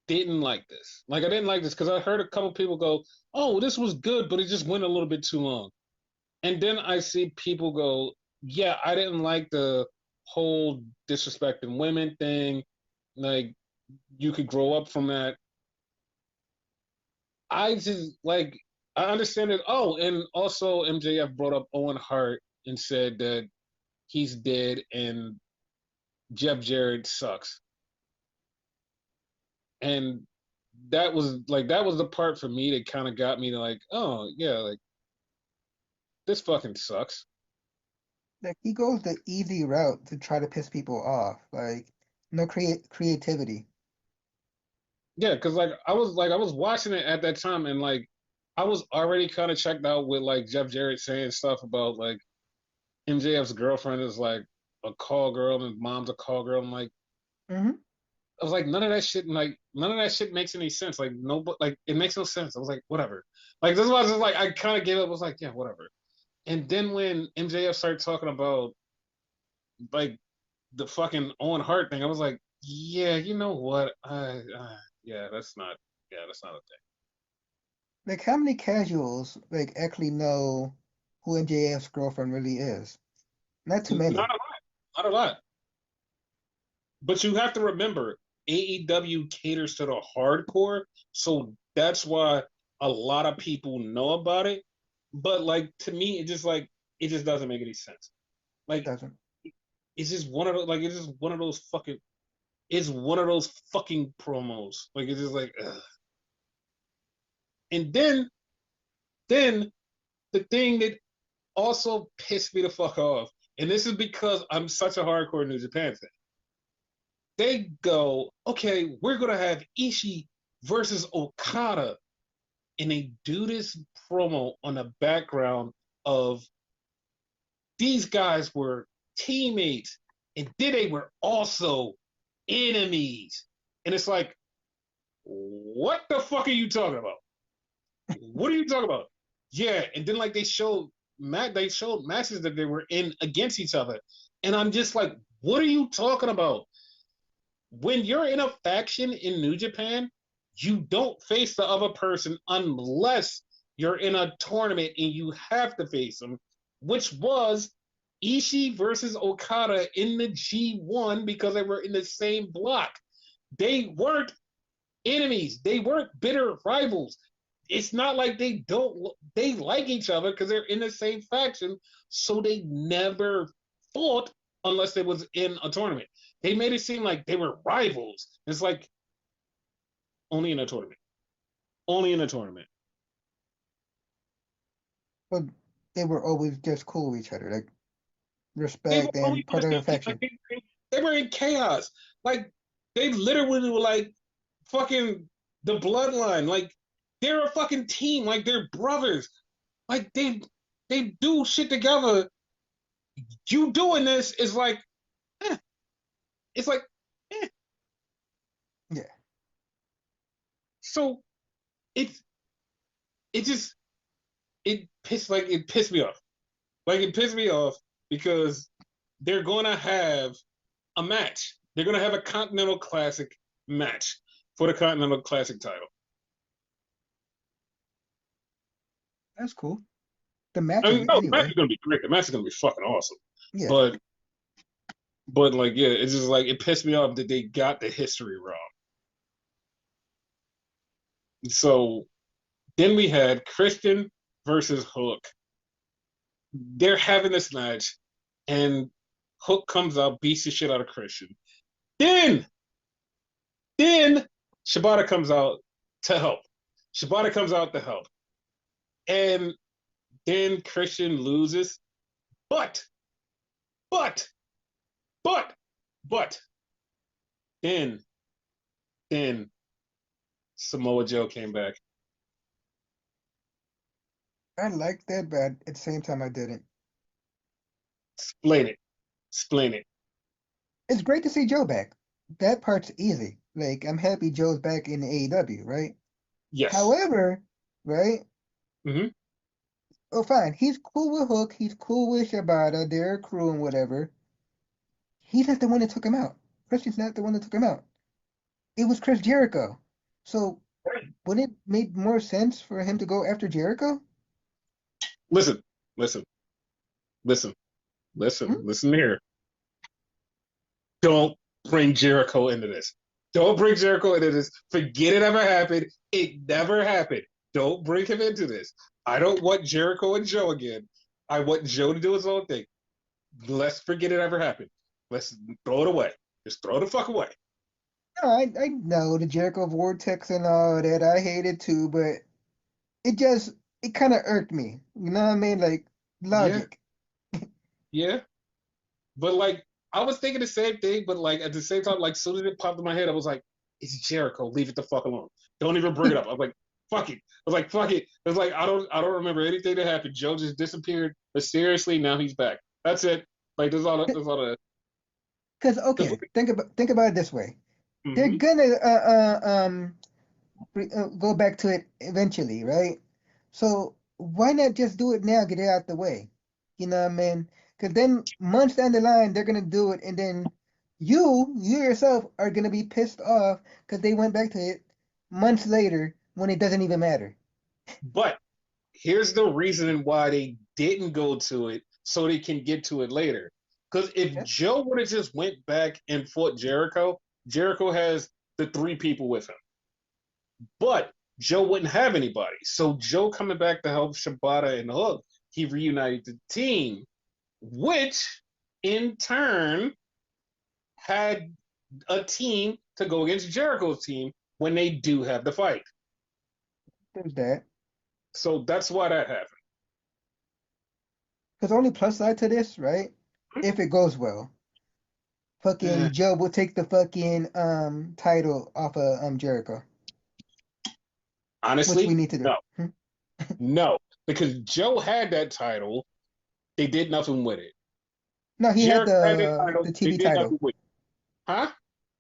didn't like this. Like I didn't like this because I heard a couple people go, "Oh, this was good, but it just went a little bit too long." And then I see people go, "Yeah, I didn't like the whole disrespecting women thing. Like you could grow up from that." I just like I understand it. Oh, and also MJF brought up Owen Hart and said that he's dead and Jeff Jarrett sucks. And that was the part for me that kind of got me to like, oh yeah, like this fucking sucks. Like he goes the easy route to try to piss people off. Like no creativity. Yeah, because I was watching it at that time and like I was already kind of checked out with like Jeff Jarrett saying stuff about like MJF's girlfriend is like a call girl and mom's a call girl. I'm like, Hmm. I was like, none of that shit makes any sense. Like no, but like it makes no sense. I was like, whatever. Like this was just like I kind of gave up. I was like, yeah, whatever. And then when MJF started talking about like the fucking Owen Hart thing, I was like, yeah, you know what? Yeah, that's not a thing. Like how many casuals like actually know who MJF's girlfriend really is? Not too Not many. a lot, not a lot. But you have to remember, AEW caters to the hardcore, so that's why a lot of people know about it. But like to me, it just doesn't make any sense. Like Doesn't. it's just one of those like it's just one of those fucking it's one of those fucking promos. Like it's just like ugh. And then the thing that also pissed me the fuck off, and this is because I'm such a hardcore New Japan fan. They go, okay, we're gonna have Ishii versus Okada, and they do this promo on the background of these guys were teammates, and then they were also enemies. And it's like, what the fuck are you talking about? What are you talking about? Yeah, and then like they showed matches that they were in against each other, and I'm just like, what are you talking about? When you're in a faction in New Japan, you don't face the other person unless you're in a tournament and you have to face them, which was Ishii versus Okada in the G1 because they were in the same block. They weren't enemies. They weren't bitter rivals. It's not like they like each other because they're in the same faction, so they never fought unless it was in a tournament. They made it seem like they were rivals. It's like only in a tournament. Only in a tournament. But they were always just cool with each other, like They were respect always and on part the of the same team. Like affection. they were in chaos. Like they literally were like fucking the bloodline. Like they're a fucking team. Like they're brothers. Like they do shit together. You doing this is like eh. It's like eh. Yeah. So it's it just it pissed me off. Like it pissed me off because they're gonna have a match. They're gonna have a Continental Classic match for the Continental Classic title. That's cool. The match I will mean, be no, the match anyway. is gonna be great. The match is gonna be fucking awesome. Yeah. But like yeah, it's just like it pissed me off that they got the history wrong. So then we had Christian versus Hook. They're having this match, and Hook comes out, beats the shit out of Christian. Then Then Shibata comes out to help. Shibata comes out to help. And then Christian loses. But, but, but, but, then, then Samoa Joe came back. I liked that, but at the same time I didn't. Explain it. Explain it. It's great to see Joe back. That part's easy. Like I'm happy Joe's back in AEW, right? Yes. However, right? Mm-hmm. Oh, fine. He's cool with Hook. He's cool with Shibata, their crew and whatever. He's not the one that took him out. Christian's not the one that took him out. It was Chris Jericho. So wouldn't it make more sense for him to go after Jericho? Listen, listen, listen, Hmm? listen here. Don't bring Jericho into this. Don't bring Jericho into this. Forget it ever happened. It never happened. Don't bring him into this. I don't want Jericho and Joe again. I want Joe to do his own thing. Let's forget it ever happened. Let's throw it away. Just throw the fuck away. No, I know the Jericho Vortex and all that. I hate it too, but it just it kind of irked me. You know what I mean? Like Yeah, logic. yeah. But like, I was thinking the same thing, but like at the same time, like, soon as it popped in my head, I was like, it's Jericho. Leave it the fuck alone. Don't even bring it up. I'm like, fuck it. I was like, fuck it. I was like, I don't remember anything that happened. Joe just disappeared mysteriously. Now he's back. That's it. Like, there's all. There's all the. Because Cause, okay, think about it this way. They're mm-hmm. gonna go back to it eventually, right? So why not just do it now, get it out the way? You know what I mean? Because then months down the line, they're gonna do it, and then you yourself are gonna be pissed off because they went back to it months later when it doesn't even matter. But here's the reason why they didn't go to it, so they can get to it later. Because if Yeah, Joe would have just went back and fought Jericho, Jericho has the three people with him. But Joe wouldn't have anybody. So Joe coming back to help Shibata and Hook, he reunited the team, which in turn had a team to go against Jericho's team when they do have the fight. there's that. So that's why that happened. Because only plus side to this, right? If it goes well, Eh, fucking Joe will take the fucking title off of Jericho, which we honestly, need to do. no. No. Because Joe had that title, they did nothing with it. No, he had Jericho had that the title, the they TV did title. nothing with it. Huh?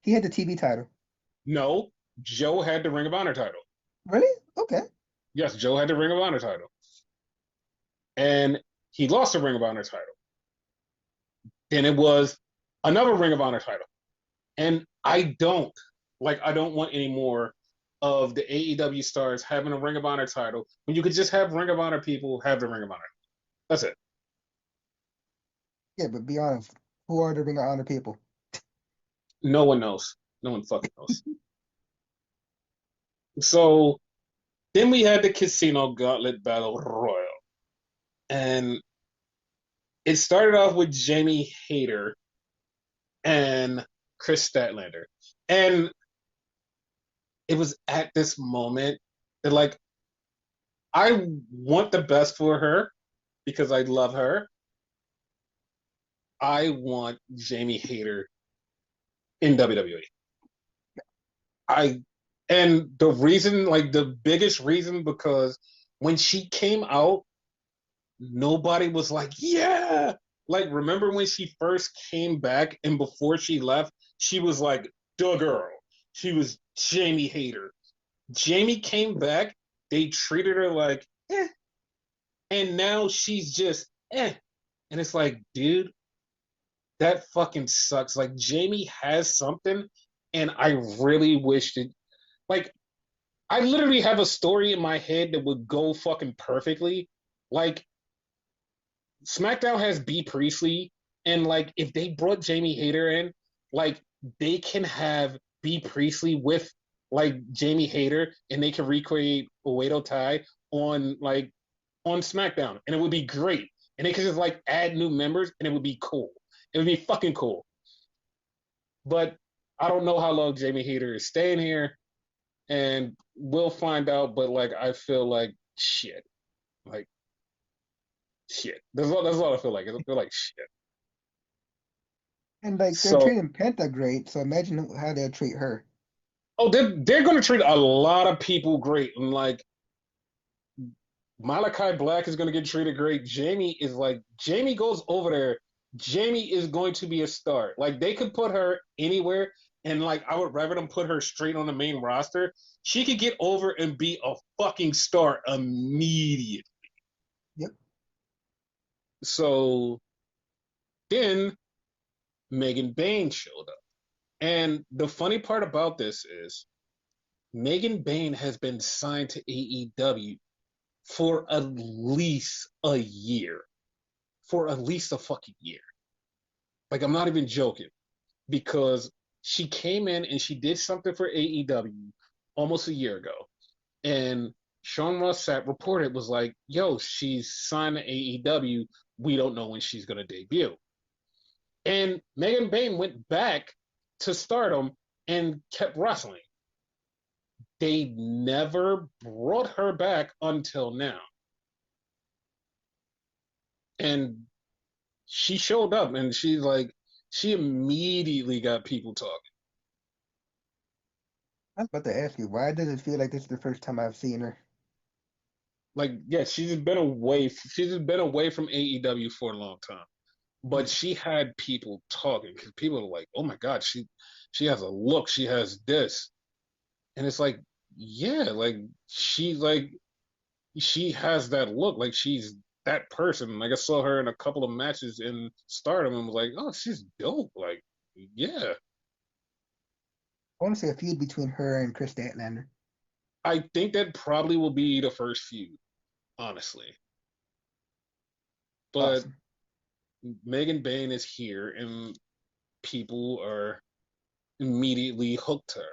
He had the TV title. No. Joe had the Ring of Honor title. Really? Okay. Yes, Joe had the Ring of Honor title. And he lost the Ring of Honor title. Then it was another Ring of Honor title. And I don't want any more of the AEW stars having a Ring of Honor title when you could just have Ring of Honor people have the Ring of Honor. That's it. Yeah, but be honest, who are the Ring of Honor people? No one knows. No one fucking knows. So then we had the Casino Gauntlet Battle Royal. And it started off with Jamie Hayter and Chris Statlander. And it was at this moment that, like, I want the best for her because I love her. I want Jamie Hayter in WWE. I and the reason, like the biggest reason, because when she came out, nobody was like, yeah. Like, remember when she first came back and before she left, she was like the girl. She was Jamie Hayter. Jamie came back, they treated her like, eh. And now she's just eh. And it's like, dude, that fucking sucks. Like, Jamie has something, and I really wish that, like, I literally have a story in my head that would go fucking perfectly. Like, SmackDown has B Priestley, and like, if they brought Jamie Hayter in, like, they can have B Priestley with like Jamie Hayter, and they can recreate Oedo Tai on like on SmackDown, and it would be great. And they could just like add new members, and it would be cool. It would be fucking cool. But I don't know how long Jamie Hayter is staying here, and we'll find out. But like, I feel like shit, like shit. That's what I feel like. I feel like shit. And like they're So, treating Penta great, so imagine how they'll treat her. oh, they're going to treat a lot of people great, and like Malachi Black is going to get treated great. Jamie is like Jamie goes over there. Jamie is going to be a star. Like, they could put her anywhere, and like I would rather them put her straight on the main roster. She could get over and be a fucking star immediately. Yep. So then Megan Bain showed up. And the funny part about this is Megan Bain has been signed to AEW for at least a year. For at least a fucking year. Like, I'm not even joking. Because she came in and she did something for AEW almost a year ago. And Sean Ross Sapp reported, was like, yo, she's signed to AEW. We don't know when she's going to debut. And Megan Bayne went back to Stardom and kept wrestling. They never brought her back until now. And she showed up and she immediately got people talking. I was about to ask you, why does it feel like this is the first time I've seen her? Like, yeah, she's just been away from AEW for a long time. But Yeah. she had people talking because people are like, oh my God, she has a look, she has this. And it's like, yeah, like like she has that look, like she's that person. Like I saw her in a couple of matches in Stardom and was like, oh, she's dope. Like, yeah. I want to see a feud between her and Chris Statlander. I think that probably will be the first feud, honestly. But Awesome. Megan Bayne is here and people are immediately hooked to her.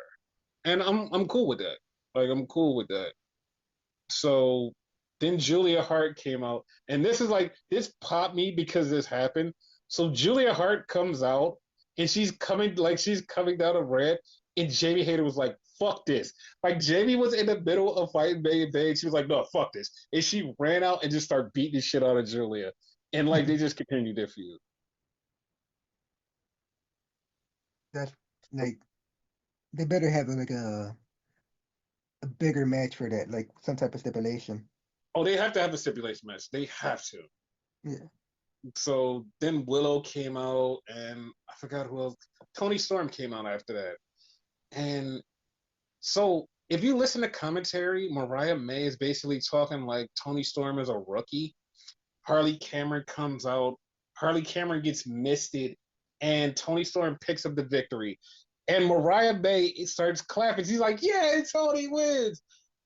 And I'm cool with that. Like I'm cool with that. So then Julia Hart came out, and this popped me because this happened. So Julia Hart comes out, and she's coming down a ramp, and Jamie Hayter was like, "Fuck this!" Like Jamie was in the middle of fighting Megan Bay, she was like, "No, fuck this," and she ran out and just started beating the shit out of Julia, and like they just continued their feud. That's like they better have like a bigger match for that, like some type of stipulation. Oh, they have to have a stipulation match. They have to. Yeah. So then Willow came out, and I forgot who else. Tony Storm came out after that. And so if you listen to commentary, Mariah May is basically talking like Tony Storm is a rookie. Harley Cameron comes out. Harley Cameron gets misted, and Tony Storm picks up the victory. And Mariah May starts clapping. She's like, "Yeah, Tony wins!"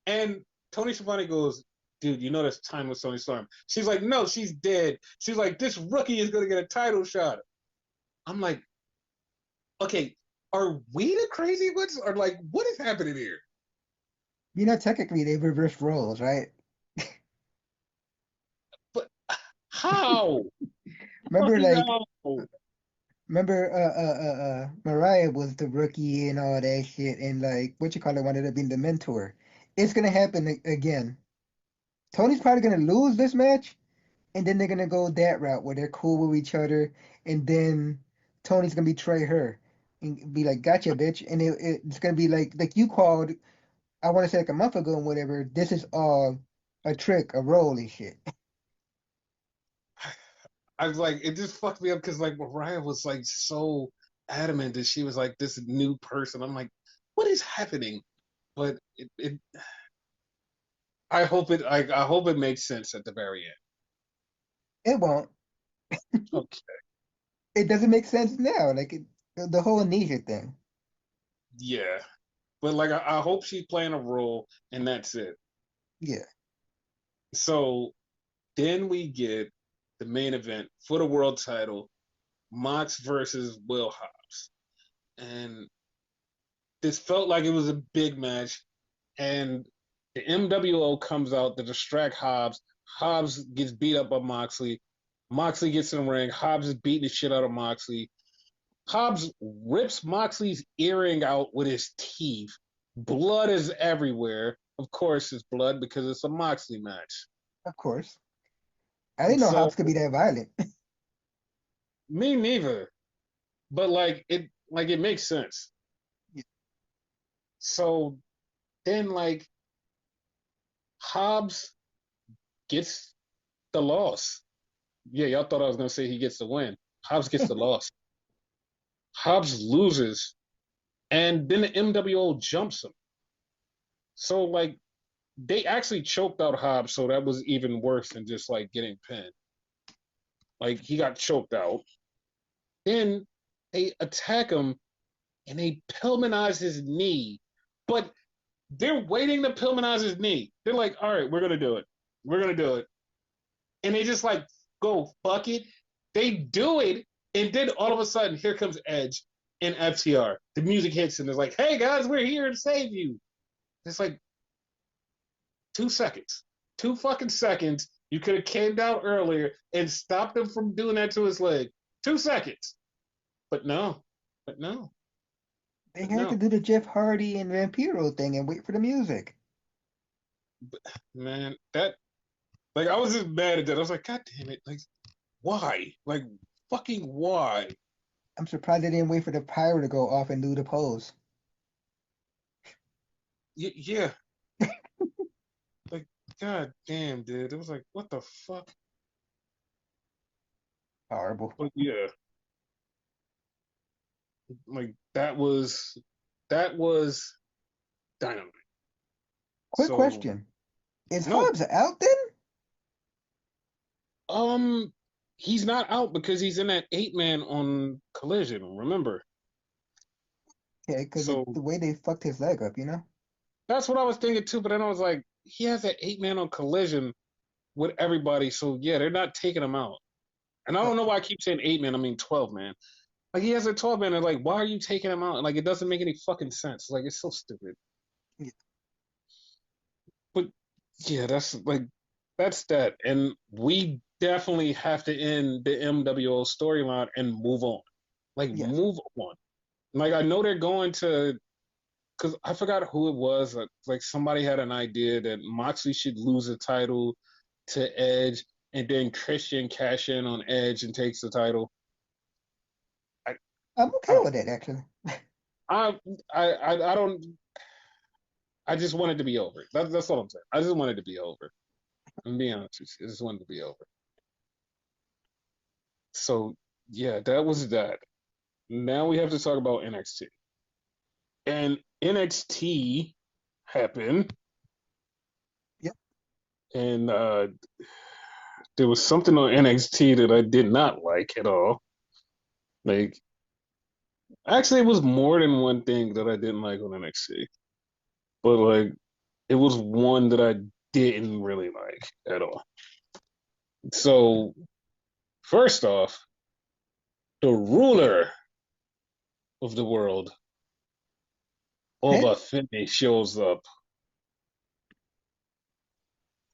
And Tony Schiavone goes, "Dude, you know that's time with Tony Storm." She's like, "No, she's dead." She's like, "This rookie is gonna get a title shot." I'm like, "Okay, are we the crazy ones, or like, what is happening here?" You know, technically they reversed roles, right? But how? Remember, like, No. remember, Mariah was the rookie and all that shit, and like, what you call it, wanted to be the mentor. It's gonna happen again. Tony's probably gonna lose this match, and then they're gonna go that route where they're cool with each other, and then Tony's gonna betray her and be like, "Gotcha, bitch," and it's gonna be like you called. I want to say like a month ago and whatever. This is all a trick, a role and shit. I was like, it just fucked me up because like Mariah was like so adamant that she was like this new person. I'm like, what is happening? But I hope it makes sense at the very end. It won't. Okay, It doesn't make sense now. Like the whole amnesia thing. yeah, but like I hope she's playing a role and that's it. Yeah, So then we get the main event for the world title, Mox versus Will Hobbs, and this felt like it was a big match. And the MWO comes out to distract Hobbs. Hobbs gets beat up by Moxley. Moxley gets in the ring. Hobbs is beating the shit out of Moxley. Hobbs rips Moxley's earring out with his teeth. Blood is everywhere. Of course, it's blood because it's a Moxley match. of course. I didn't know So Hobbs could be that violent. me neither, but like it makes sense. So then Hobbs gets the loss. Yeah, y'all thought I was gonna say he gets the win. Hobbs gets the loss. Hobbs loses, and then the MWO jumps him. So they actually choked out Hobbs, so that was even worse than just like getting pinned. Like he got choked out. Then they attack him and they Pillmanize his knee, but they're waiting to Pillmanize his knee. They're like, all right, we're gonna do it. We're gonna do it, and they just like go fuck it. They do it, and then all of a sudden, here comes Edge and FTR. The music hits, and it's like, hey guys, we're here to save you. It's like 2 seconds, 2 fucking seconds. You could have came down earlier and stopped him from doing that to his leg. 2 seconds. but no, but no, They but had to no, do the Jeff Hardy and Vampiro thing and wait for the music. man. That like I was just mad at that. I was like, God damn it! Like, why? Like, fucking why? I'm surprised they didn't wait for the pyro to go off and do the pose. Yeah, like, God damn, dude. It was like, what the fuck? Horrible. But yeah, like that was dynamite. Quick So question. Is no, Hobbs out then? um, he's not out because he's in that 8 man on Collision. Remember? Okay, because So the way they fucked his leg up, you know? that's what I was thinking too. But then I was like, he has that 8 man on Collision with everybody. So yeah, they're not taking him out. And I Uh, don't know why I keep saying 8 man. I mean 12 man. Like he has a 12 man. And like, why are you taking him out? Like it doesn't make any fucking sense. Like it's so stupid. yeah. But yeah, that's that. And we definitely have to end the MWO storyline and move on. Like Yes. move on. Like I know they're going to because I forgot who it was. Like somebody had an idea that Moxley should lose the title to Edge, and then Christian cash in on Edge and takes the title. I, I'm I okay don't. with it, actually. I don't. I just want it to be over. That's all I'm saying. I just want it to be over. I'm being honest with you. I just want it to be over. So yeah, that was that. Now we have to talk about NXT. And NXT happened, Yep. and there was something on NXT that I did not like at all. Like, actually, it was more than one thing that I didn't like on NXT, but like, it was one that I didn't really like at all. So, first off, the ruler of the world, Pin? Oba Femi, shows up.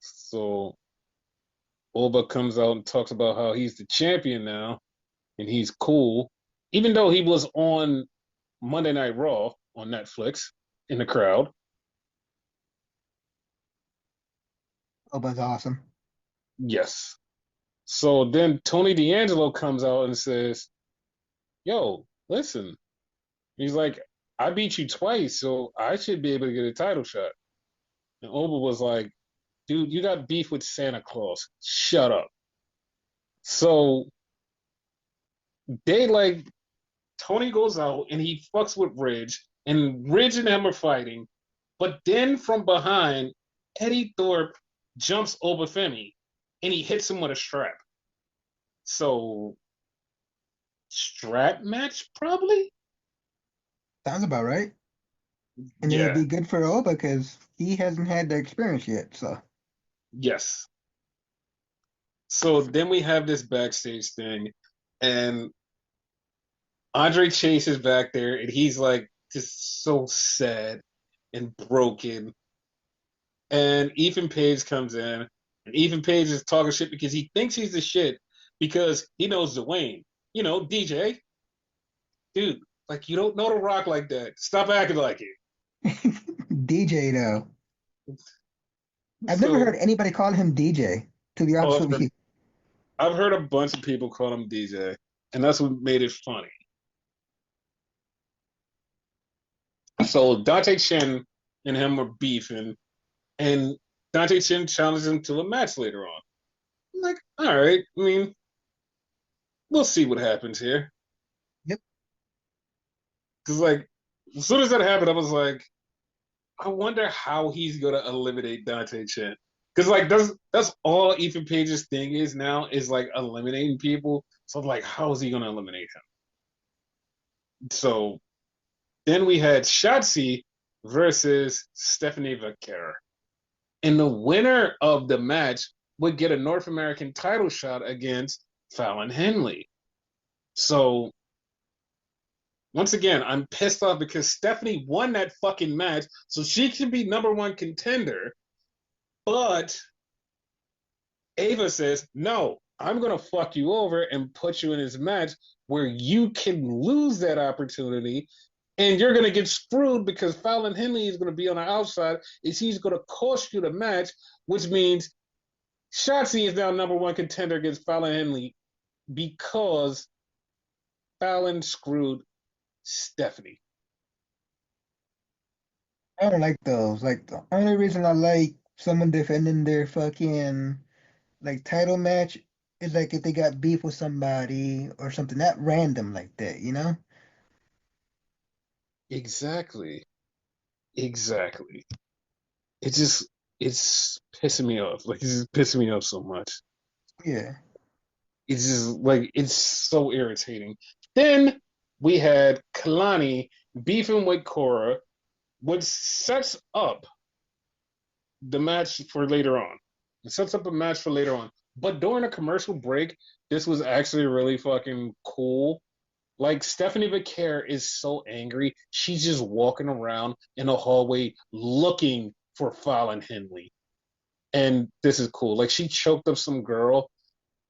So, Oba comes out and talks about how he's the champion now and he's cool, even though he was on Monday Night Raw on Netflix in the crowd. Oh, but awesome. Yes. So then Tony D'Angelo comes out and says, Yo, listen. He's like, I beat you twice, so I should be able to get a title shot. And Oba was like, Dude, you got beef with Santa Claus. Shut up. So they like, Tony goes out and he fucks with Ridge, and Ridge and him are fighting. But then from behind, Eddie Thorpe jumps over Femi and he hits him with a strap. So strap match probably? Sounds about right. And it'd Yeah. be good for Oba because he hasn't had the experience yet. So, Yes. So then we have this backstage thing, and Andre Chase is back there, and he's like just so sad and broken. And Ethan Page comes in, and Ethan Page is talking shit because he thinks he's the shit because he knows Dwayne. You know, DJ, dude, like you don't know The Rock like that. Stop acting like it. DJ, though. I've never heard So, anybody call him DJ, to be oh, honest with you. I've heard a bunch of people call him DJ, and that's what made it funny. So Dante Chen and him were beefing, and Dante Chen challenged him to a match later on. I'm like, all right, I mean, we'll see what happens here. Yep. Because, like, as soon as that happened, I was like, I wonder how he's going to eliminate Dante Chen. Because, like, that's all Ethan Page's thing is now is, like, eliminating people. So, like, how is he going to eliminate him? So then we had Shotzi versus Stephanie Vaquera. And the winner of the match would get a North American title shot against Fallon Henley. So once again, I'm pissed off because Stephanie won that fucking match, so she can be number one contender. But Ava says, no, I'm gonna fuck you over and put you in this match where you can lose that opportunity, and you're gonna get screwed because Fallon Henley is gonna be on the outside, and she's gonna cost you the match, which means Shotzi is now number one contender against Fallon Henley because Fallon screwed Stephanie. I don't like those. Like the only reason I like someone defending their fucking like title match is like if they got beef with somebody or something, not random like that, you know? Exactly. Exactly. It just it's pissing me off. Like it's just pissing me off so much. Yeah. It's just like it's so irritating. Then we had Kalani beefing with Cora, which sets up the match for later on. It sets up a match for later on. But during a commercial break, this was actually really fucking cool. Like Stephanie Becker is so angry, she's just walking around in the hallway looking for Fallon Henley. And this is cool. Like she choked up some girl,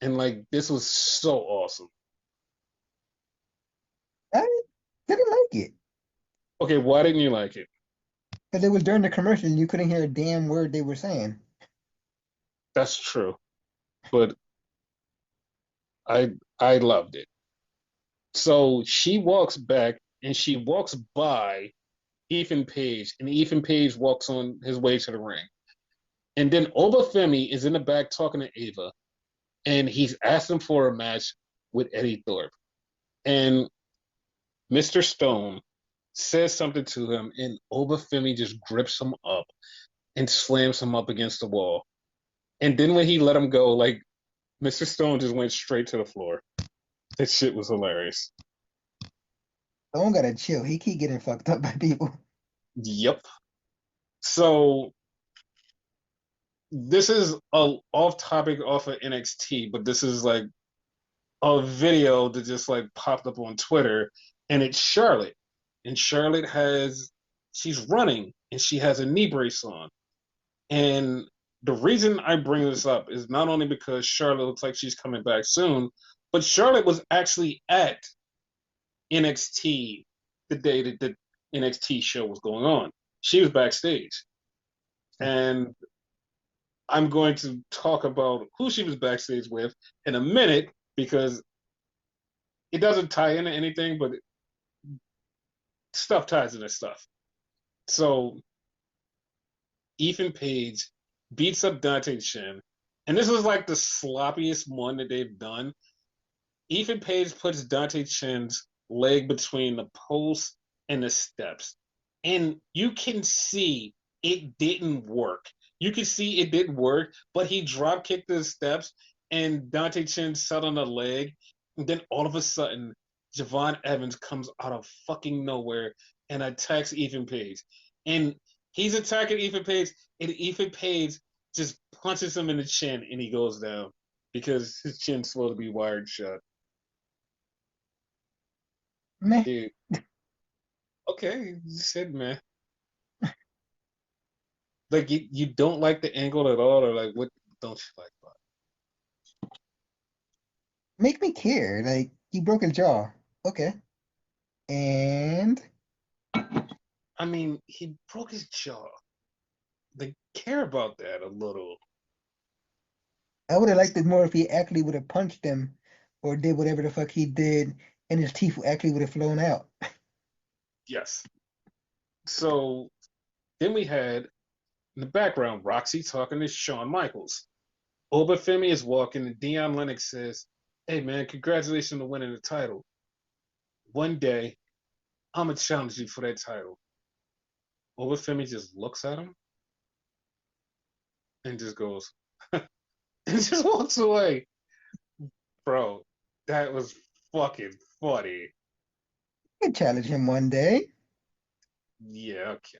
and like this was so awesome. I didn't like it. Okay, why didn't you like it? Because it was during the commercial and you couldn't hear a damn word they were saying. That's true, but I loved it. So she walks back and she walks by Ethan Page, and Ethan Page walks on his way to the ring. And then Obafemi is in the back talking to Ava, and he's asking for a match with Eddie Thorpe. And Mr. Stone says something to him, and Obafemi just grips him up and slams him up against the wall. And then when he let him go, like Mr. Stone just went straight to the floor. That shit was hilarious. Don't gotta chill. He keep getting fucked up by people. Yep. So this is a off topic off of NXT, but this is like a video that just like popped up on Twitter, and it's Charlotte, and Charlotte has she's running and she has a knee brace on, and the reason I bring this up is not only because Charlotte looks like she's coming back soon, but Charlotte was actually at NXT the day that the NXT show was going on. She was backstage, and I'm going to talk about who she was backstage with in a minute because it doesn't tie into anything, but stuff ties into stuff. So Ethan Page beats up Dante Chen, and this was like the sloppiest one that they've done. Ethan Page puts Dante Chen's leg between the post and the steps, and you can see it didn't work. You can see it didn't work, but he drop kicked the steps, and Dante Chen sat on the leg, and then all of a sudden, Javon Evans comes out of fucking nowhere and attacks Ethan Page, and he's attacking Ethan Page, and Ethan Page just punches him in the chin, and he goes down because his chin's supposed to be wired shut. Meh. Dude, okay, you said man. Like you don't like the angle at all, or like what don't you like about Make me care. Like he broke his jaw. Okay. And it? I mean, he broke his jaw. They care about that a little. I would have liked it more if he actually would have punched him or did whatever the fuck he did and his teeth actually would have flown out. Yes. So then we had in the background Roxy talking to Shawn Michaels. Obafemi is walking, and Dion Lennox says, "Hey man, congratulations on winning the title. One day, I'm gonna challenge you for that title." Obafemi just looks at him and just goes, and just walks away. Bro, that was fucking funny. I could challenge him one day. Yeah, okay.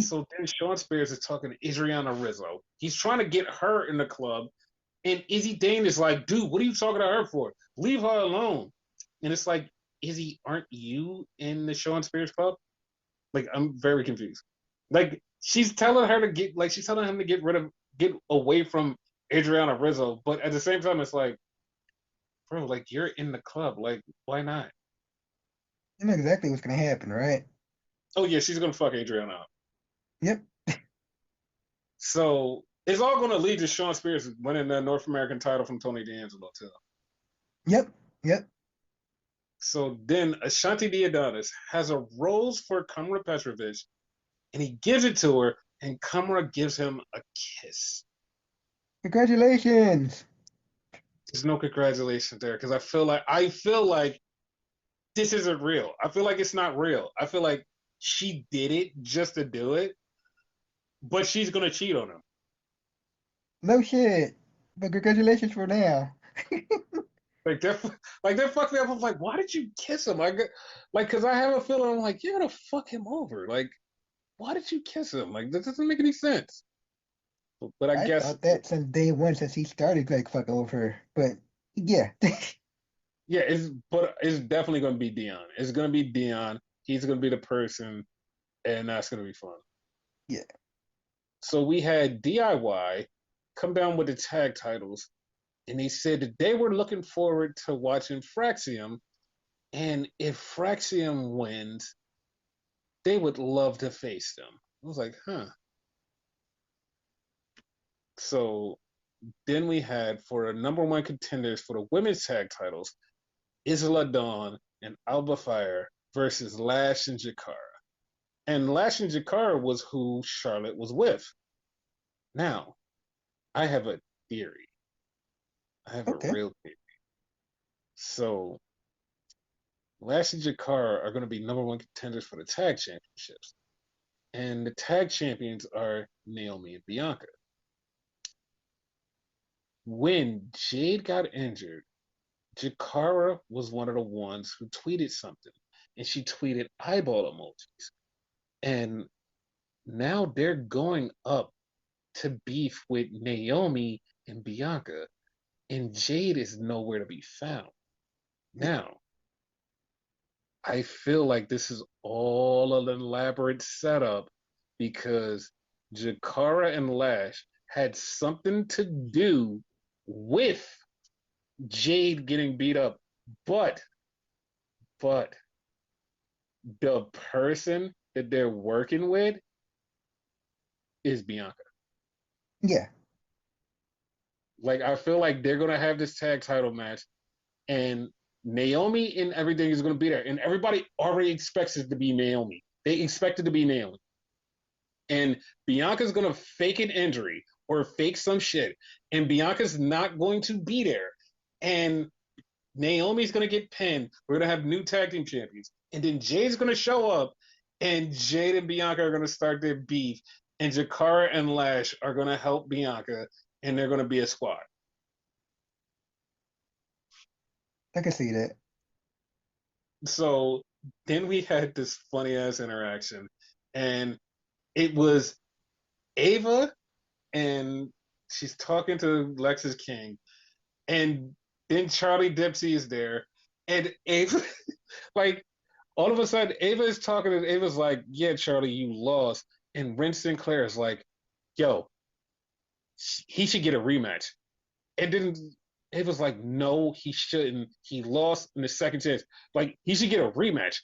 So then Sean Spears is talking to Adriana Rizzo. He's trying to get her in the club. And Izzy Dane is like, dude, what are you talking to her for? Leave her alone. And it's like, Izzy, aren't you in the Sean Spears club? Like, I'm very confused. Like, she's telling her to get, like, she's telling him to get away from Adriana Rizzo, but at the same time, it's like, bro, like you're in the club, like why not? You know exactly what's gonna happen, right? Oh yeah, she's gonna fuck Adriana up. Yep. So it's all gonna lead to Shawn Spears winning the North American title from Tony D'Angelo too. Yep. Yep. So then Ashanti Diadonis has a rose for Kamara Petrovic, and he gives it to her, and Kamara gives him a kiss. Congratulations. There's no congratulations there because I feel like this isn't real. I feel like it's not real. I feel like she did it just to do it, but she's gonna cheat on him. No shit. But congratulations for now. Like they're like they're fucking me up. I'm like, why did you kiss him? Like, cause I have a feeling I'm like, you're gonna fuck him over. Like, why did you kiss him? Like, that doesn't make any sense. But I I guess, thought that since day one, since he started like fucking over her. But yeah. yeah, it's definitely gonna be Dion. It's gonna be Dion. He's gonna be the person, and that's gonna be fun. Yeah. So we had DIY come down with the tag titles, and they said that they were looking forward to watching Fraxiom, and if Fraxiom wins, they would love to face them. I was like, huh. So then we had for the number one contenders for the women's tag titles, Isla Dawn and Alba Fire versus Lash and Jakara. And Lash and Jakara was who Charlotte was with. Now, I have a theory. I have a Okay. real theory. So Lash and Jakara are going to be number one contenders for the tag championships. And the tag champions are Naomi and Bianca. When Jade got injured, Jakara was one of the ones who tweeted something, and she tweeted eyeball emojis. And now they're going up to beef with Naomi and Bianca, and Jade is nowhere to be found. Now, I feel like this is all an elaborate setup because Jakara and Lash had something to do with Jade getting beat up, but but the person that they're working with is Bianca. Yeah. Like I feel like they're gonna have this tag title match, and Naomi and everything is gonna be there, and everybody already expects it to be Naomi. They expect it to be Naomi, and Bianca's gonna fake an injury or fake some shit, and Bianca's not going to be there, and Naomi's gonna get pinned. We're gonna have new tag team champions, and then Jade's gonna show up, and Jade and Bianca are gonna start their beef, and Jakara and Lash are gonna help Bianca, and they're gonna be a squad. I can see that. So then we had this funny ass interaction, and it was Ava, and she's talking to Lexus King, and then Charlie Dipsy is there, and Ava, like all of a sudden, Ava is talking, and Ava's like, "Yeah, Charlie, you lost," and Ren Sinclair is like, "Yo, he should get a rematch," and then Ava's like, "No, he shouldn't. He lost in the second chance. Like, he should get a rematch."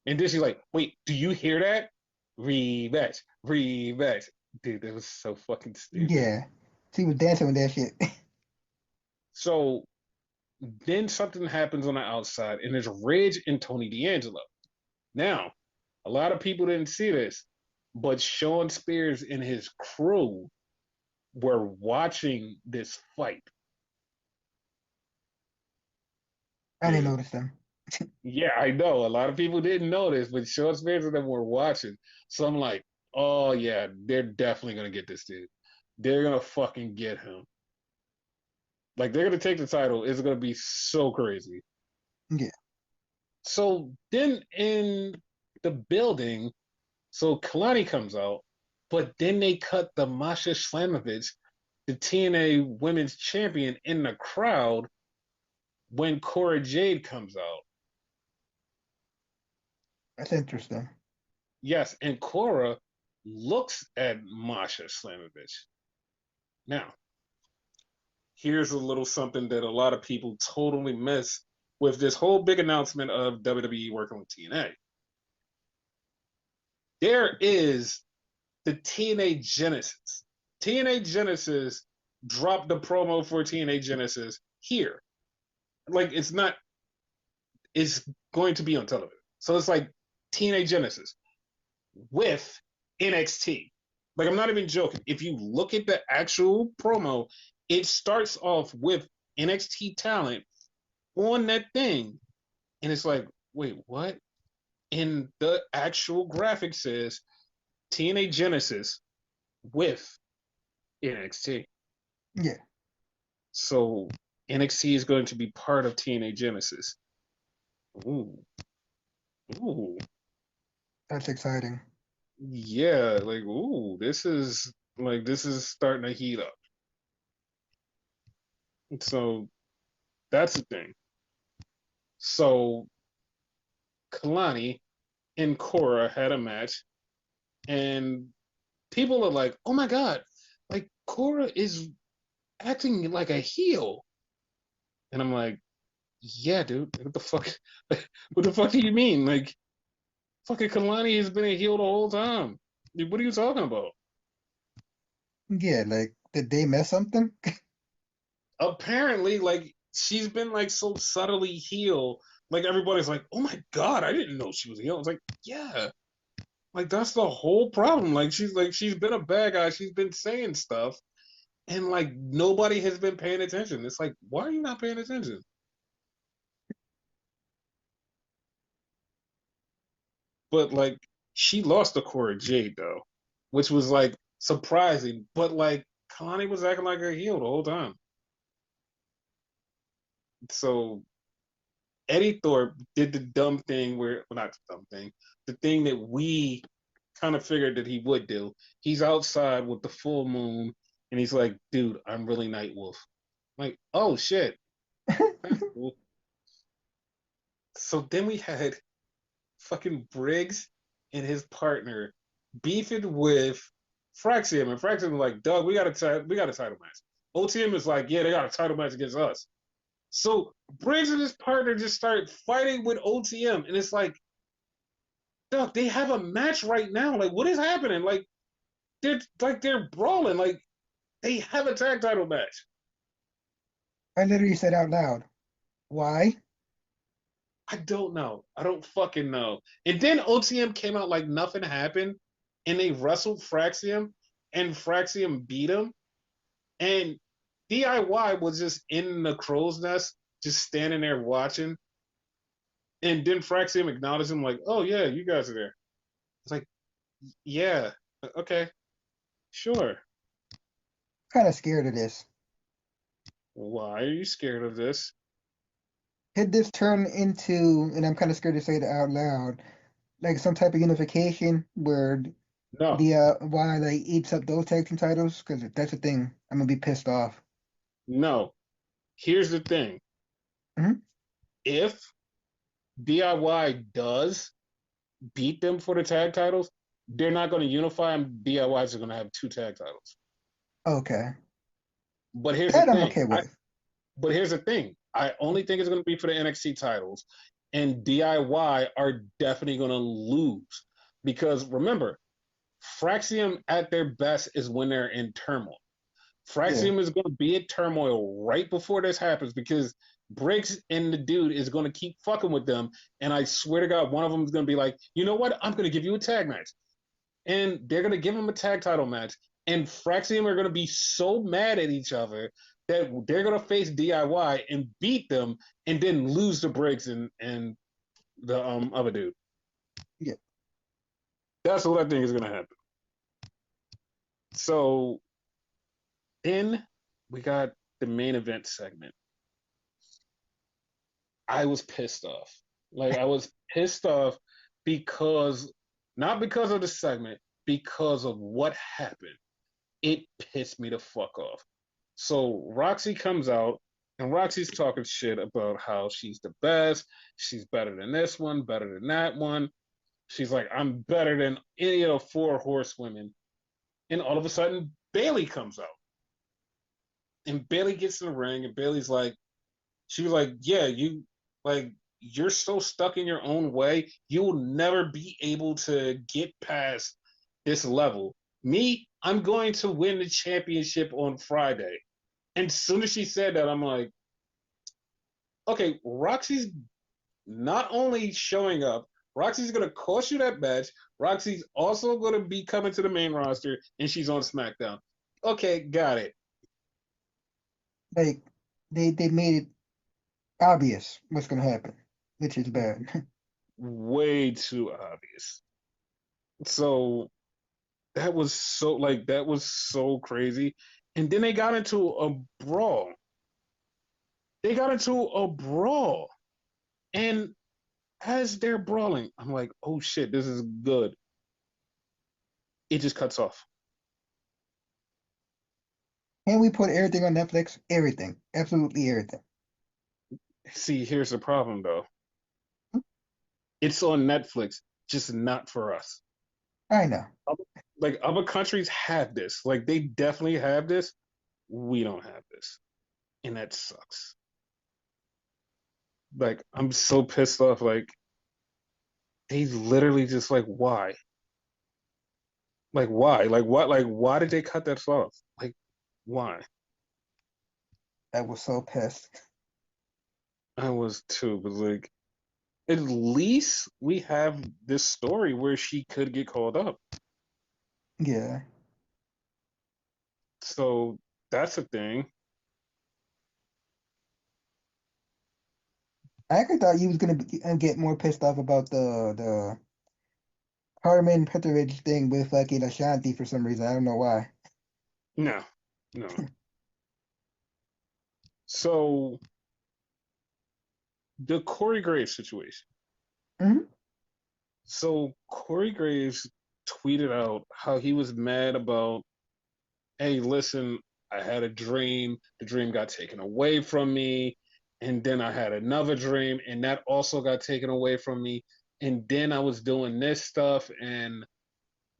And then she's like, "Wait, do you hear that? Rematch, rematch." Dude, that was so fucking stupid. Yeah. She was dancing with that shit. So then something happens on the outside, and there's Ridge and Tony D'Angelo. Now, a lot of people didn't see this, but Shawn Spears and his crew were watching this fight. I didn't And notice them. yeah, I know a lot of people didn't know this, but Shawn Spears and them were watching. So I'm like, oh yeah, they're definitely gonna get this dude. They're gonna fucking get him. Like they're gonna take the title. It's gonna be so crazy. Yeah. So then in the building, so Kalani comes out, but then they cut the Masha Slamovich, the TNA Women's Champion, in the crowd when Cora Jade comes out. That's interesting. Yes, and Cora looks at Masha Slamovich. Now, here's a little something that a lot of people totally miss with this whole big announcement of WWE working with TNA. There is the TNA Genesis. TNA Genesis dropped the promo for TNA Genesis here. Like it's not, it's going to be on television. So it's like TNA Genesis with NXT. Like I'm not even joking. If you look at the actual promo, it starts off with NXT talent on that thing. And it's like, wait, what? And the actual graphic says TNA Genesis with NXT. Yeah, So NXT is going to be part of TNA Genesis. Ooh, ooh, that's exciting. yeah, like this is starting to heat up. So that's the thing. So Kalani and Cora had a match, and people are like, "Oh my god, like Cora is acting like a heel," and I'm like, "Yeah, dude, what the fuck? What the fuck do you mean? Like, fucking Kalani has been a heel the whole time. Dude, what are you talking about?" Yeah, like did they miss something? Apparently, like she's been like so subtly heel. Like everybody's like, "Oh my god, I didn't know she was a heel." It's like, yeah, like that's the whole problem. Like she's been a bad guy. She's been saying stuff, and like nobody has been paying attention. It's like, why are you not paying attention? But like she lost to Cora Jade though, which was like surprising. But like Kalani was acting like a heel the whole time. So Eddie Thorpe did the dumb thing where, well, not the dumb thing, the thing that we kind of figured that he would do. He's outside with the full moon, and he's like, "Dude, I'm really Nightwolf." I'm like, oh shit, that's cool. So then we had fucking Briggs and his partner beefing with Fraxiom, and Fraxiom was like, "Doug, we got a title match." OTM is like, "Yeah, they got a title match against us." So Briggs and his partner just start fighting with OTM, and it's like, they have a match right now. Like, what is happening? They're brawling. Like, they have a tag title match. I literally said out loud, "Why?" I don't know. I don't fucking know. And then OTM came out like nothing happened, and they wrestled Fraxiom, and Fraxiom beat him. And DIY was just in the crow's nest, just standing there watching. And then Fraxiom acknowledged him, like, "Oh yeah, you guys are there." It's like, yeah, okay, sure. Kind of scared of this. Why are you scared of this? Could this turn into, and I'm kind of scared to say it out loud, like some type of unification where No, the why they eats up those tag team titles? Because if that's the thing, I'm gonna be pissed off. no. Here's the thing. Hmm. If DIY does beat them for the tag titles, they're not going to unify them. DIYs are going to have two tag titles. Okay, But here's the that I'm thing. okay with. But here's the thing. I only think it's going to be for the NXT titles, and DIY are definitely going to lose because remember, Fraxium at their best is when they're in turmoil. Yeah, Fraxium is going to be in turmoil right before this happens because Briggs and the dude is going to keep fucking with them. And I swear to God, one of them is going to be like, you know what? I'm going to give you a tag match. And they're going to give him a tag title match. And Fraxium are going to be so mad at each other that they're going to face DIY and beat them and then lose to Briggs and the other dude. yeah. That's what I think is going to happen. So then we got the main event segment. I was pissed off. Like I was pissed off because not because of the segment, because of what happened. It pissed me the fuck off. So Roxy comes out and Roxy's talking shit about how she's the best, she's better than this one, better than that one. She's like, I'm better than any of the four horsewomen. And all of a sudden, Bailey comes out. And Bailey gets in the ring, and Bailey's like, she was like, yeah, like you're so stuck in your own way, you will never be able to get past this level. Me, I'm going to win the championship on Friday. And as soon as she said that, I'm like, okay, Roxy's not only showing up, Roxy's going to cost you that match. Roxy's also going to be coming to the main roster, and she's on SmackDown. Okay, got it. Like they made it obvious what's gonna happen, which is bad. Way too obvious. So that was so crazy. And then they got into a brawl. They got into a brawl. And as they're brawling, I'm like, oh shit, this is good. It just cuts off. Can we put everything on Netflix? Everything, absolutely everything. See, here's the problem though. It's on Netflix, just not for us. I know. Like other countries have this. Like they definitely have this. We don't have this. And that sucks. Like I'm so pissed off. Like they literally just like why? Like why? Like what? Like why did they cut that off? Like why? I was so pissed. I was too, but like at least we have this story where she could get called up. Yeah. So that's a thing. I actually thought you was gonna get more pissed off about the Carmen Petrovich thing with fucking Ashanti for some reason. I don't know why. No, no. So the Corey Graves situation. Hmm. So Corey Graves tweeted out how he was mad about, hey, listen, I had a dream. The dream got taken away from me. And then I had another dream, and that also got taken away from me. And then I was doing this stuff. And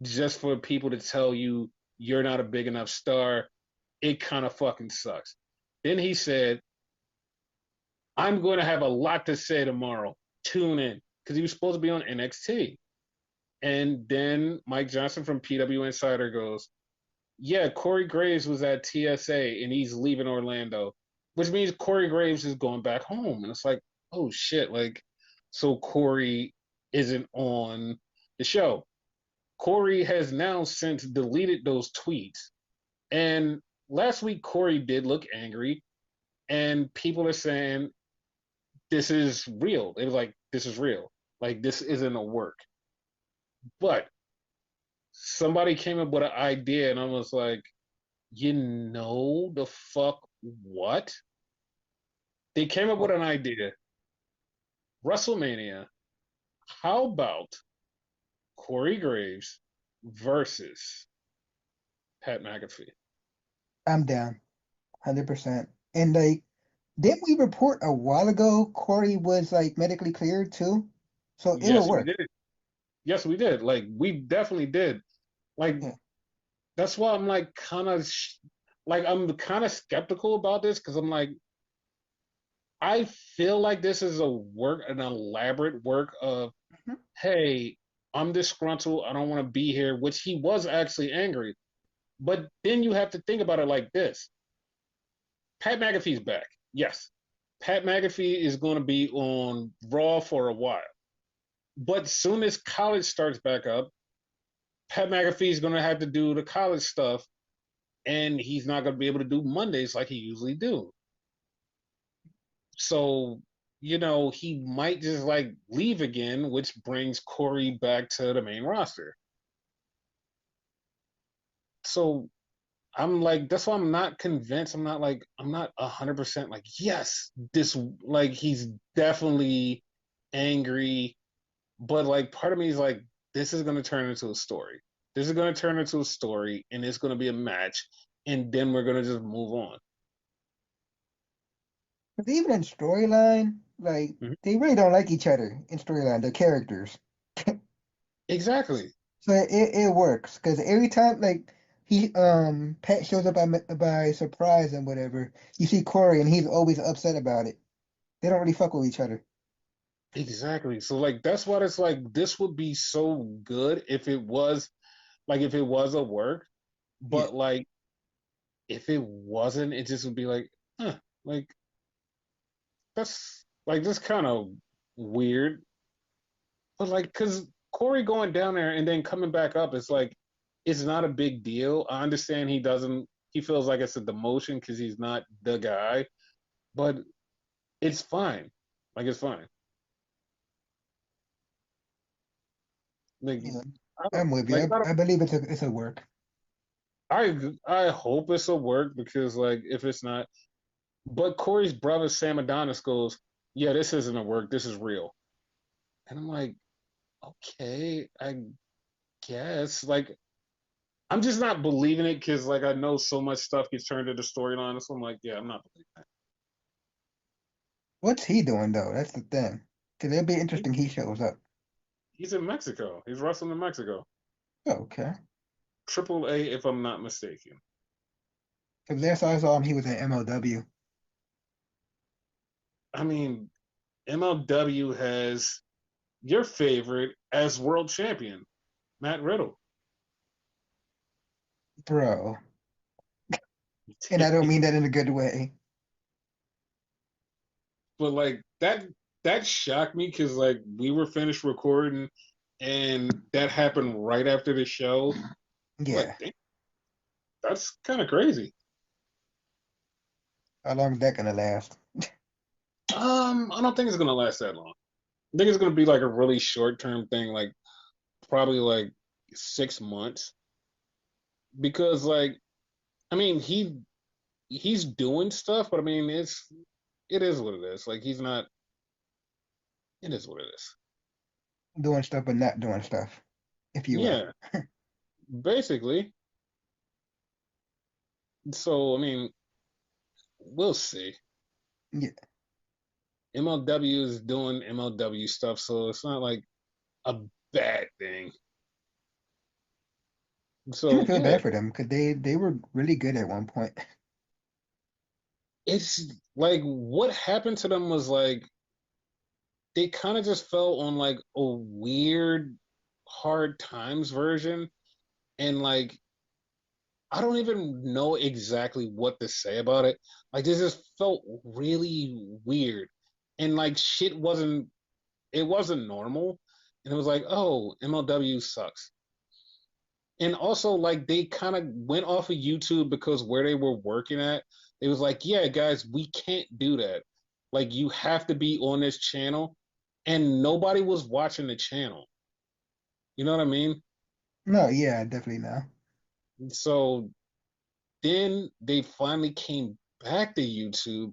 just for people to tell you you're not a big enough star, it kind of fucking sucks. Then he said, I'm going to have a lot to say tomorrow. Tune in. Because he was supposed to be on NXT. And then Mike Johnson from PW Insider goes, yeah, Corey Graves was at TSA and he's leaving Orlando, which means Corey Graves is going back home. And it's like, oh shit, like, so Corey isn't on the show. Corey has now since deleted those tweets. And last week, Corey did look angry, and people are saying this is real. It was like, this is real. Like, this isn't a work. But somebody came up with an idea, and I was like, you know the fuck what? They came up with an idea. WrestleMania. How about Corey Graves versus Pat McAfee? I'm down, 100%. And like, didn't we report a while ago Corey was like medically cleared too? So it'll Yes, we work. did. Yes, we did. Like we definitely did. Like Yeah. that's why I'm like like I'm kind of skeptical about this because I'm like I feel like this is an elaborate work of Mhm. hey, I'm disgruntled. I don't want to be here, which he was actually angry. But then you have to think about it like this. Pat McAfee's back. Yes. Pat McAfee is going to be on Raw for a while. But soon as college starts back up, Pat McAfee is going to have to do the college stuff, and he's not going to be able to do Mondays like he usually do. So, he might just like leave again, which brings Corey back to the main roster. So I'm like, that's why I'm not convinced. I'm not 100% like, yes, this, like, he's definitely angry. But like, part of me is like, this is going to turn into a story. This is going to turn into a story and it's going to be a match. And then we're going to just move on. 'Cause even in storyline, like Mhm. they really don't like each other in storyline, the characters. Exactly. So it works because every time, like he Pat shows up by surprise and whatever. You see Corey and he's always upset about it. They don't really fuck with each other. Exactly. So like that's what it's like. This would be so good if it was like if it was a work, Yeah. but like if it wasn't, it just would be like, huh, like that's kind of weird. But like, cause Corey going down there and then coming back up, it's like it's not a big deal. I understand he doesn't. He feels like it's a demotion because he's not the guy, but it's fine. Like it's fine. Like Yeah. I don't I'm with you. like I don't. I believe it's a work. I hope it's a work because like if it's not, but Corey's brother Sam Adonis goes, yeah, this isn't a work. This is real, and I'm like, okay, I guess like I'm just not believing it because like I know so much stuff gets turned into storyline. So I'm like, yeah, I'm not believing that. What's he doing though? That's the thing. Cause it'll be interesting. He shows up. He's in Mexico. He's wrestling in Mexico. Okay. Triple A, if I'm not mistaken. Cause last I saw him, he was in MLW. I mean, MLW has your favorite as world champion, Matt Riddle. Bro. And I don't mean that in a good way. But like that shocked me because like we were finished recording and that happened right after the show. Like, Yeah. damn, that's kind of crazy. How long is that gonna last? I don't think it's gonna last that long. I think it's gonna be like a really short term thing, like probably like 6 months. Because like I mean he's doing stuff, but I mean it is what it is. Like he's not it is what it is. Doing stuff but not doing stuff, if you will. Yeah, basically. So I mean, we'll see. Yeah. MLW is doing MLW stuff, so it's not like a bad thing. Kind So of feel yeah, bad for them because they were really good at one point. it's like what happened to them was like they kind of just fell on like a weird hard times version and like I don't even know exactly what to say about it. Like this just felt really weird. And like shit wasn't it wasn't normal. And it was like, oh, MLW sucks. And also like they kind of went off of YouTube because where they were working at, it was like, yeah, guys, we can't do that. Like you have to be on this channel. And nobody was watching the channel. You know what I mean? No, yeah, definitely now. So then they finally came back to YouTube.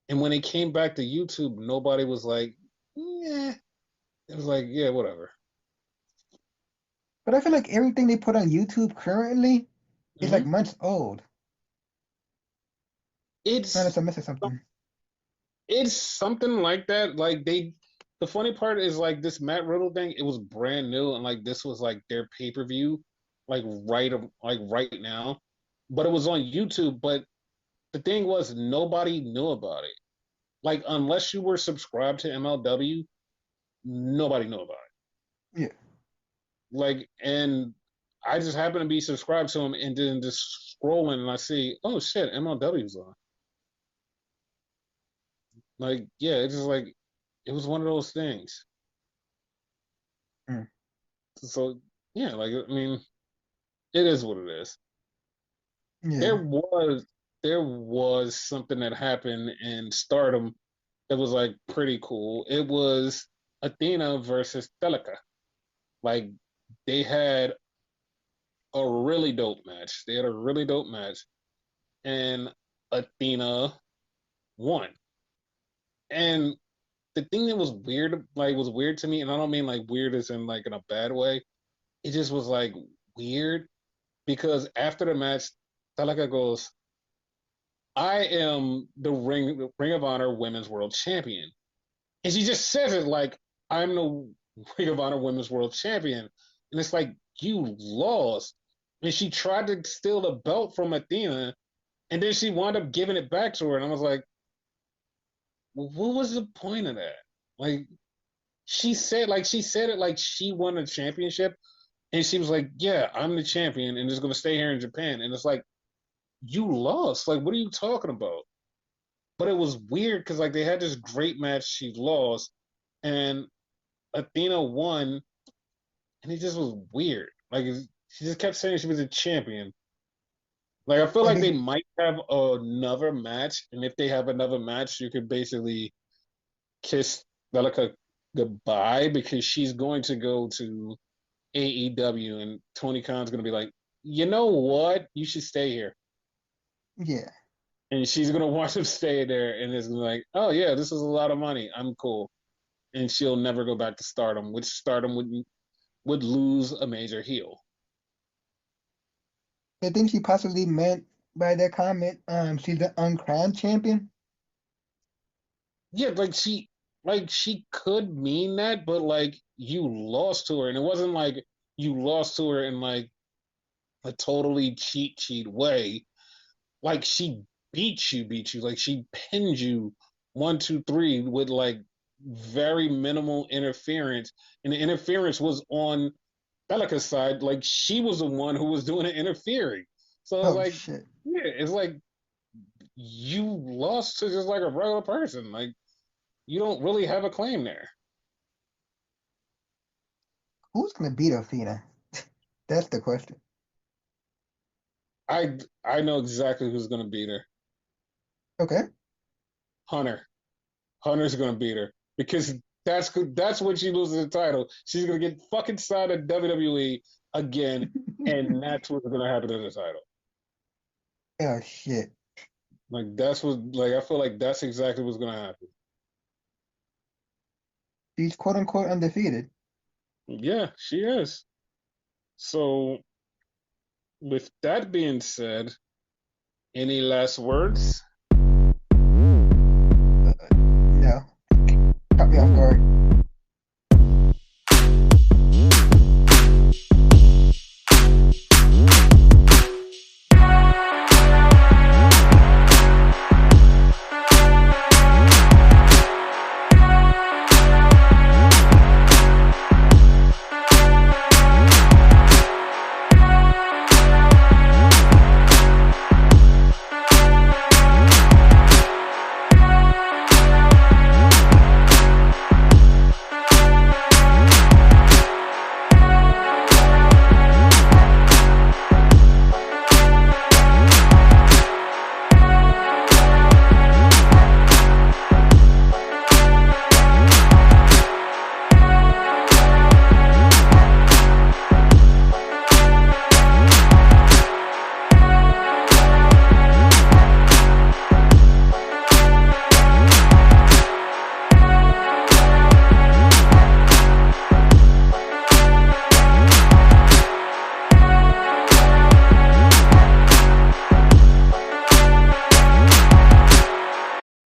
And when they came back to YouTube, nobody was like, yeah. It was like, yeah, whatever. But I feel like everything they put on YouTube currently is like Hmm. months old. It's Unless I'm missing something. it's something like that. Like the funny part is like this Matt Riddle thing. It was brand new, and like this was like their pay per view, like right now. But it was on YouTube. But the thing was, nobody knew about it. Like unless you were subscribed to MLW, nobody knew about it. Yeah. Like, and I just happened to be subscribed to him, and then just scrolling, and I see, oh shit, MLW's on. Like, yeah, it's just like it was one of those things. Mm. So yeah, like I mean, it is what it is. There Yeah. was there was something that happened in Stardom that was like pretty cool. It was Athena versus Delica. Like they had a really dope match. They had a really dope match, and Athena won. And the thing that was weird, like was weird to me, and I don't mean like weird as in like in a bad way. It just was like weird because after the match, Talaka goes, I am the Ring of Honor Women's World Champion. And she just says it like, I'm the Ring of Honor Women's World Champion. And it's like, you lost. and she tried to steal the belt from Athena, and then she wound up giving it back to her, and I was like, well, what was the point of that? Like she said it like she won a championship, and she was like, yeah, I'm the champion, and just gonna stay here in Japan, and it's like you lost. Like, what are you talking about? But it was weird because like they had this great match, she lost, and Athena won, and it just was weird. Like she just kept saying she was a champion. Like I feel And like they then, might have another match, and if they have another match, you could basically kiss Belica goodbye because she's going to go to AEW, and Tony Khan's going to be like, you know what, you should stay here, yeah, and she's going to want him to stay there, and it's gonna be like, oh yeah, this is a lot of money, I'm cool, and she'll never go back to Stardom, which Stardom would lose a major heel. I think she possibly meant by that comment, she's the uncrowned champion. Yeah, like she could mean that, but like you lost to her, and it wasn't like you lost to her in like a totally cheat way. Like she beat you, like she pinned you 1, 2, 3 with like very minimal interference, and the interference was on Belica's side. Like she was the one who was doing the interfering. So it's Oh like, shit. yeah, it's like you lost to just like a regular person. Like you don't really have a claim there. Who's gonna beat Athena? That's the question. I know exactly who's gonna beat her. Okay. Hunter. Hunter's gonna beat her because that's when she loses the title. She's gonna get fucking signed at WWE again, and that's what's gonna happen to the title. Oh shit. Like that's what like I feel like that's exactly what's gonna happen. She's quote unquote undefeated. Yeah, she is. So with that being said, any last words? No. Caught me off guard.